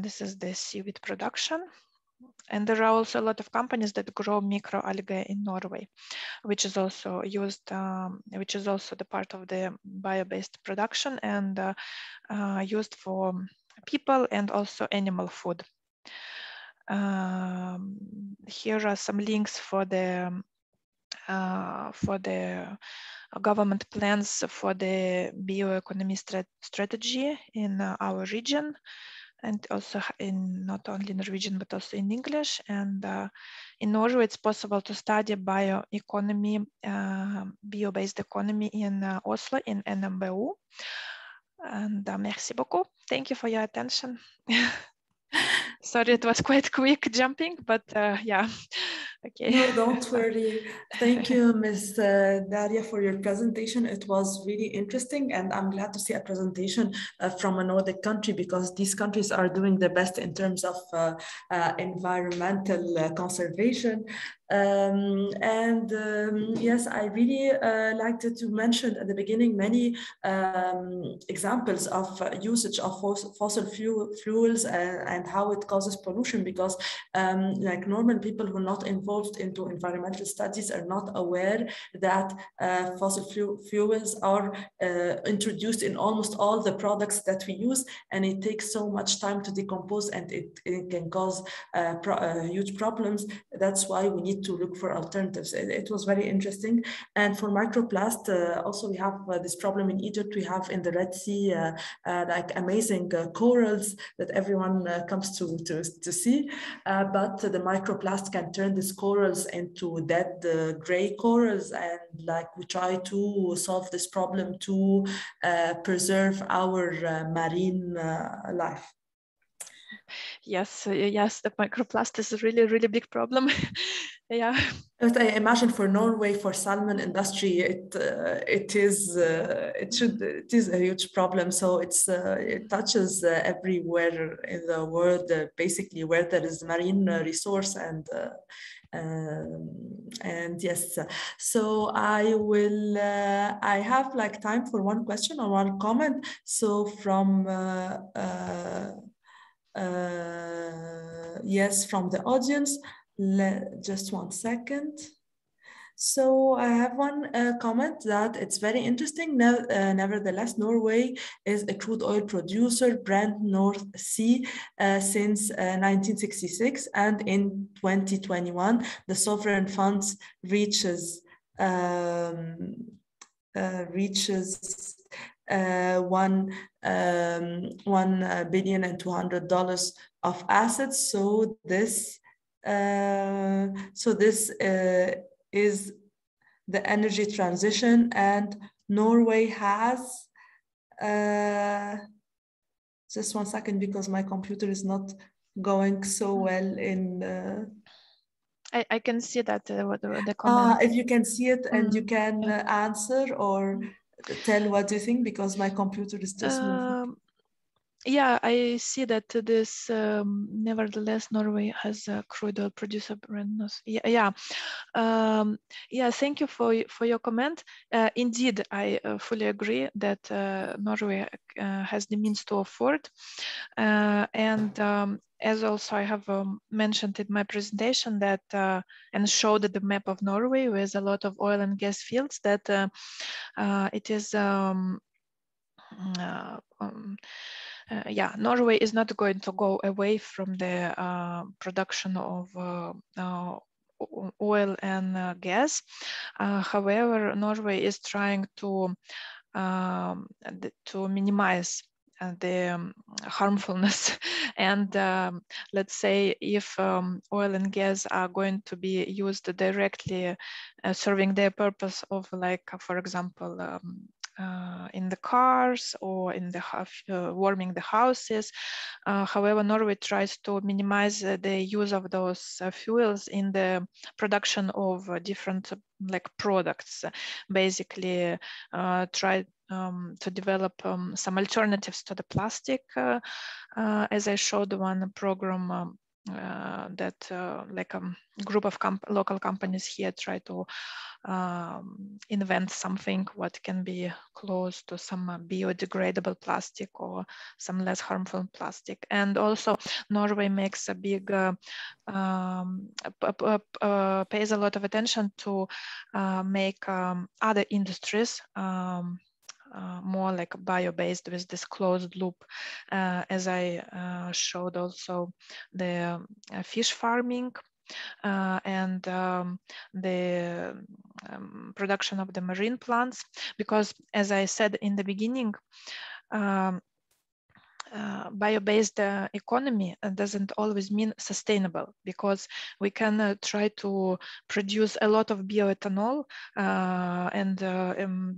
This is the seaweed production. And there are also a lot of companies that grow microalgae in Norway, which is also used, which is also the part of the bio-based production and used for people and also animal food. Here are some links for the government plans for the bioeconomy strategy in our region, and also in not only in Norwegian but also in English. And in Norway, it's possible to study bioeconomy, bio-based economy in Oslo in NMBU. And merci beaucoup. Thank you for your attention. Sorry, it was quite quick jumping, but yeah. Okay. No, don't worry. Thank you, Ms. Daria, for your presentation. It was really interesting, and I'm glad to see a presentation from a Nordic country, because these countries are doing the best in terms of environmental conservation. Yes, I really liked to mention at the beginning many examples of usage of fossil fuels and how it causes pollution, because like normal people who are not involved into environmental studies are not aware that fossil fuels are introduced in almost all the products that we use, and it takes so much time to decompose, and it can cause huge problems. That's why we need need to look for alternatives. It was very interesting. And for microplast, also we have this problem in Egypt. We have in the Red Sea like amazing corals that everyone comes to see, but the microplast can turn these corals into dead gray corals, and like we try to solve this problem to preserve our marine life. Yes, yes, the microplast is a really, really big problem. Yeah. But I imagine for Norway, for salmon industry, it is a huge problem. So it touches everywhere in the world, basically where there is marine resource and yes. So I have like time for one question or one comment. So from yes, from the audience. Just 1 second. So I have one comment that it's very interesting. Nevertheless, Norway is a crude oil producer, Brent North Sea, since 1966. And in 2021, the sovereign funds reaches $1 billion and $200 of assets. So this is the energy transition, and Norway has just 1 second because my computer is not going so well in. I can see that the comment. If you can see it and you can answer or tell what you think, because my computer is just moving. Yeah, I see that this, nevertheless, Norway has a crude oil producer brand. Yeah. Thank you for your comment. Indeed, I fully agree that Norway has the means to afford. As also I have mentioned in my presentation that and showed the map of Norway with a lot of oil and gas fields, that it is Norway is not going to go away from the production of oil and gas. However, Norway is trying to minimize the harmfulness, and let's say if oil and gas are going to be used directly serving their purpose of, like, for example, in the cars or in the warming the houses. However, Norway tries to minimize the use of those fuels in the production of different like products. Basically, try to develop some alternatives to the plastic, as I showed one program that like a group of local companies here try to invent something what can be close to some biodegradable plastic or some less harmful plastic. And also Norway makes a big pays a lot of attention to make other industries more like bio-based with this closed loop, as I showed also the fish farming and the production of the marine plants, because as I said in the beginning, bio-based economy doesn't always mean sustainable, because we can try to produce a lot of bioethanol and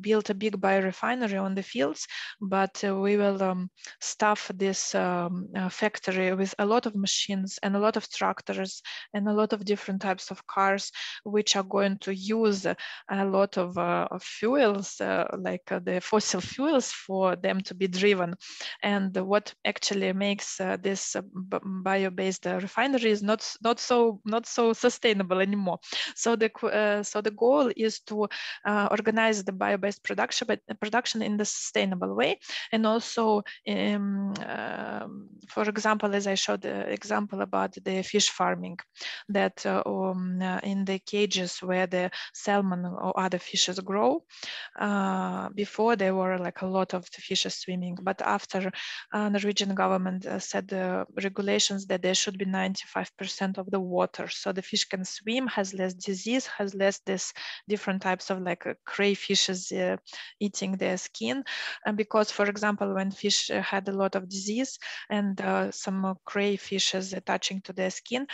build a big biorefinery on the fields, but we will stuff this factory with a lot of machines and a lot of tractors and a lot of different types of cars, which are going to use a lot of fuels, like the fossil fuels, for them to be driven. And what actually makes this bio-based refinery is not so sustainable anymore. So the goal is to organize the bio-based production in the sustainable way, and also for example, as I showed the example about the fish farming, that in the cages where the salmon or other fishes grow, before there were like a lot of the fishes swimming, but after Norwegian government set the regulations that there should be 95% of the water, so the fish can swim, has less disease, has less this different types of like crayfishes eating their skin. And because, for example, when fish had a lot of disease and some crayfishes attaching to their skin,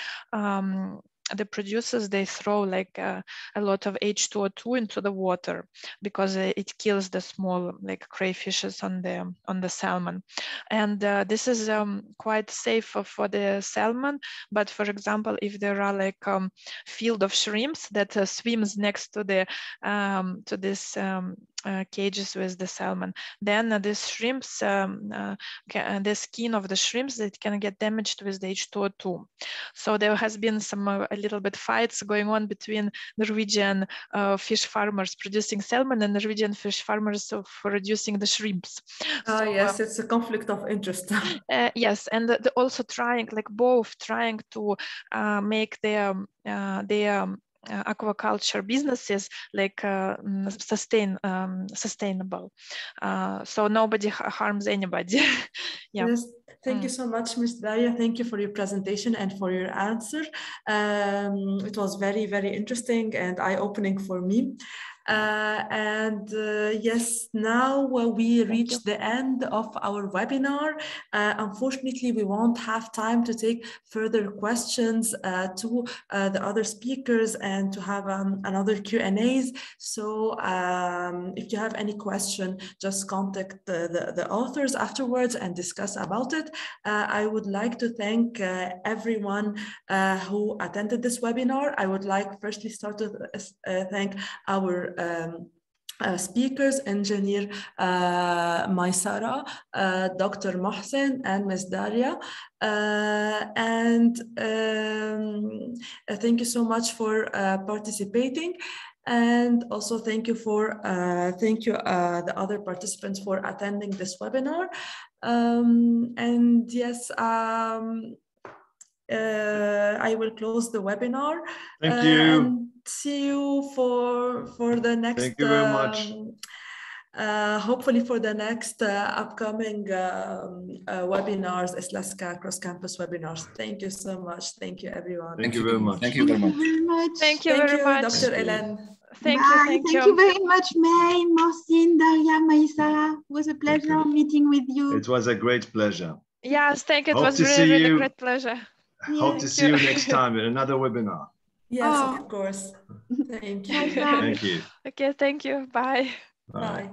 the producers, they throw like a lot of H2O2 into the water because it kills the small like crayfishes on the salmon. And this is quite safe for the salmon. But for example, if there are like field of shrimps that swims next to the this cages with the salmon, then these shrimps, the skin of the shrimps, it can get damaged with the H2O2. So there has been some a little bit fights going on between Norwegian fish farmers producing salmon and Norwegian fish farmers for reducing the shrimps. So, yes, it's a conflict of interest. Yes, and also trying, like both trying to make their aquaculture businesses like sustainable, so nobody harms anybody. Yeah. Yes, thank you so much, Ms. Daria. Thank you for your presentation and for your answer. It was very, very interesting and eye-opening for me. Yes, now we reached the end of our webinar. Unfortunately, we won't have time to take further questions to the other speakers and to have another Q&As. So if you have any question, just contact the authors afterwards and discuss about it. I would like to thank everyone who attended this webinar. I would like firstly start to thank our speakers, engineer M.Maysara, Dr. Mohcine, and Ms. Daria. Thank you so much for participating. And also thank you the other participants for attending this webinar. And yes, I will close the webinar. Thank you. And see you for the next. Thank you very much. Hopefully for the next upcoming webinars, Eslsca cross-campus webinars. Thank you so much. Thank you, everyone. Thank you very much. Thank you very much. Thank you very much. Dr. Elle. Thank Thank you. you very much, May, Mohcine, Daria, Maysara. It was a pleasure meeting with you. It was a great pleasure. Yes, thank you. It Hope was to really, see really you. great pleasure. Hope to see you next time in another webinar. Yes, of course. Thank you. Bye-bye. Thank you. Okay, thank you. Bye. Bye. Bye.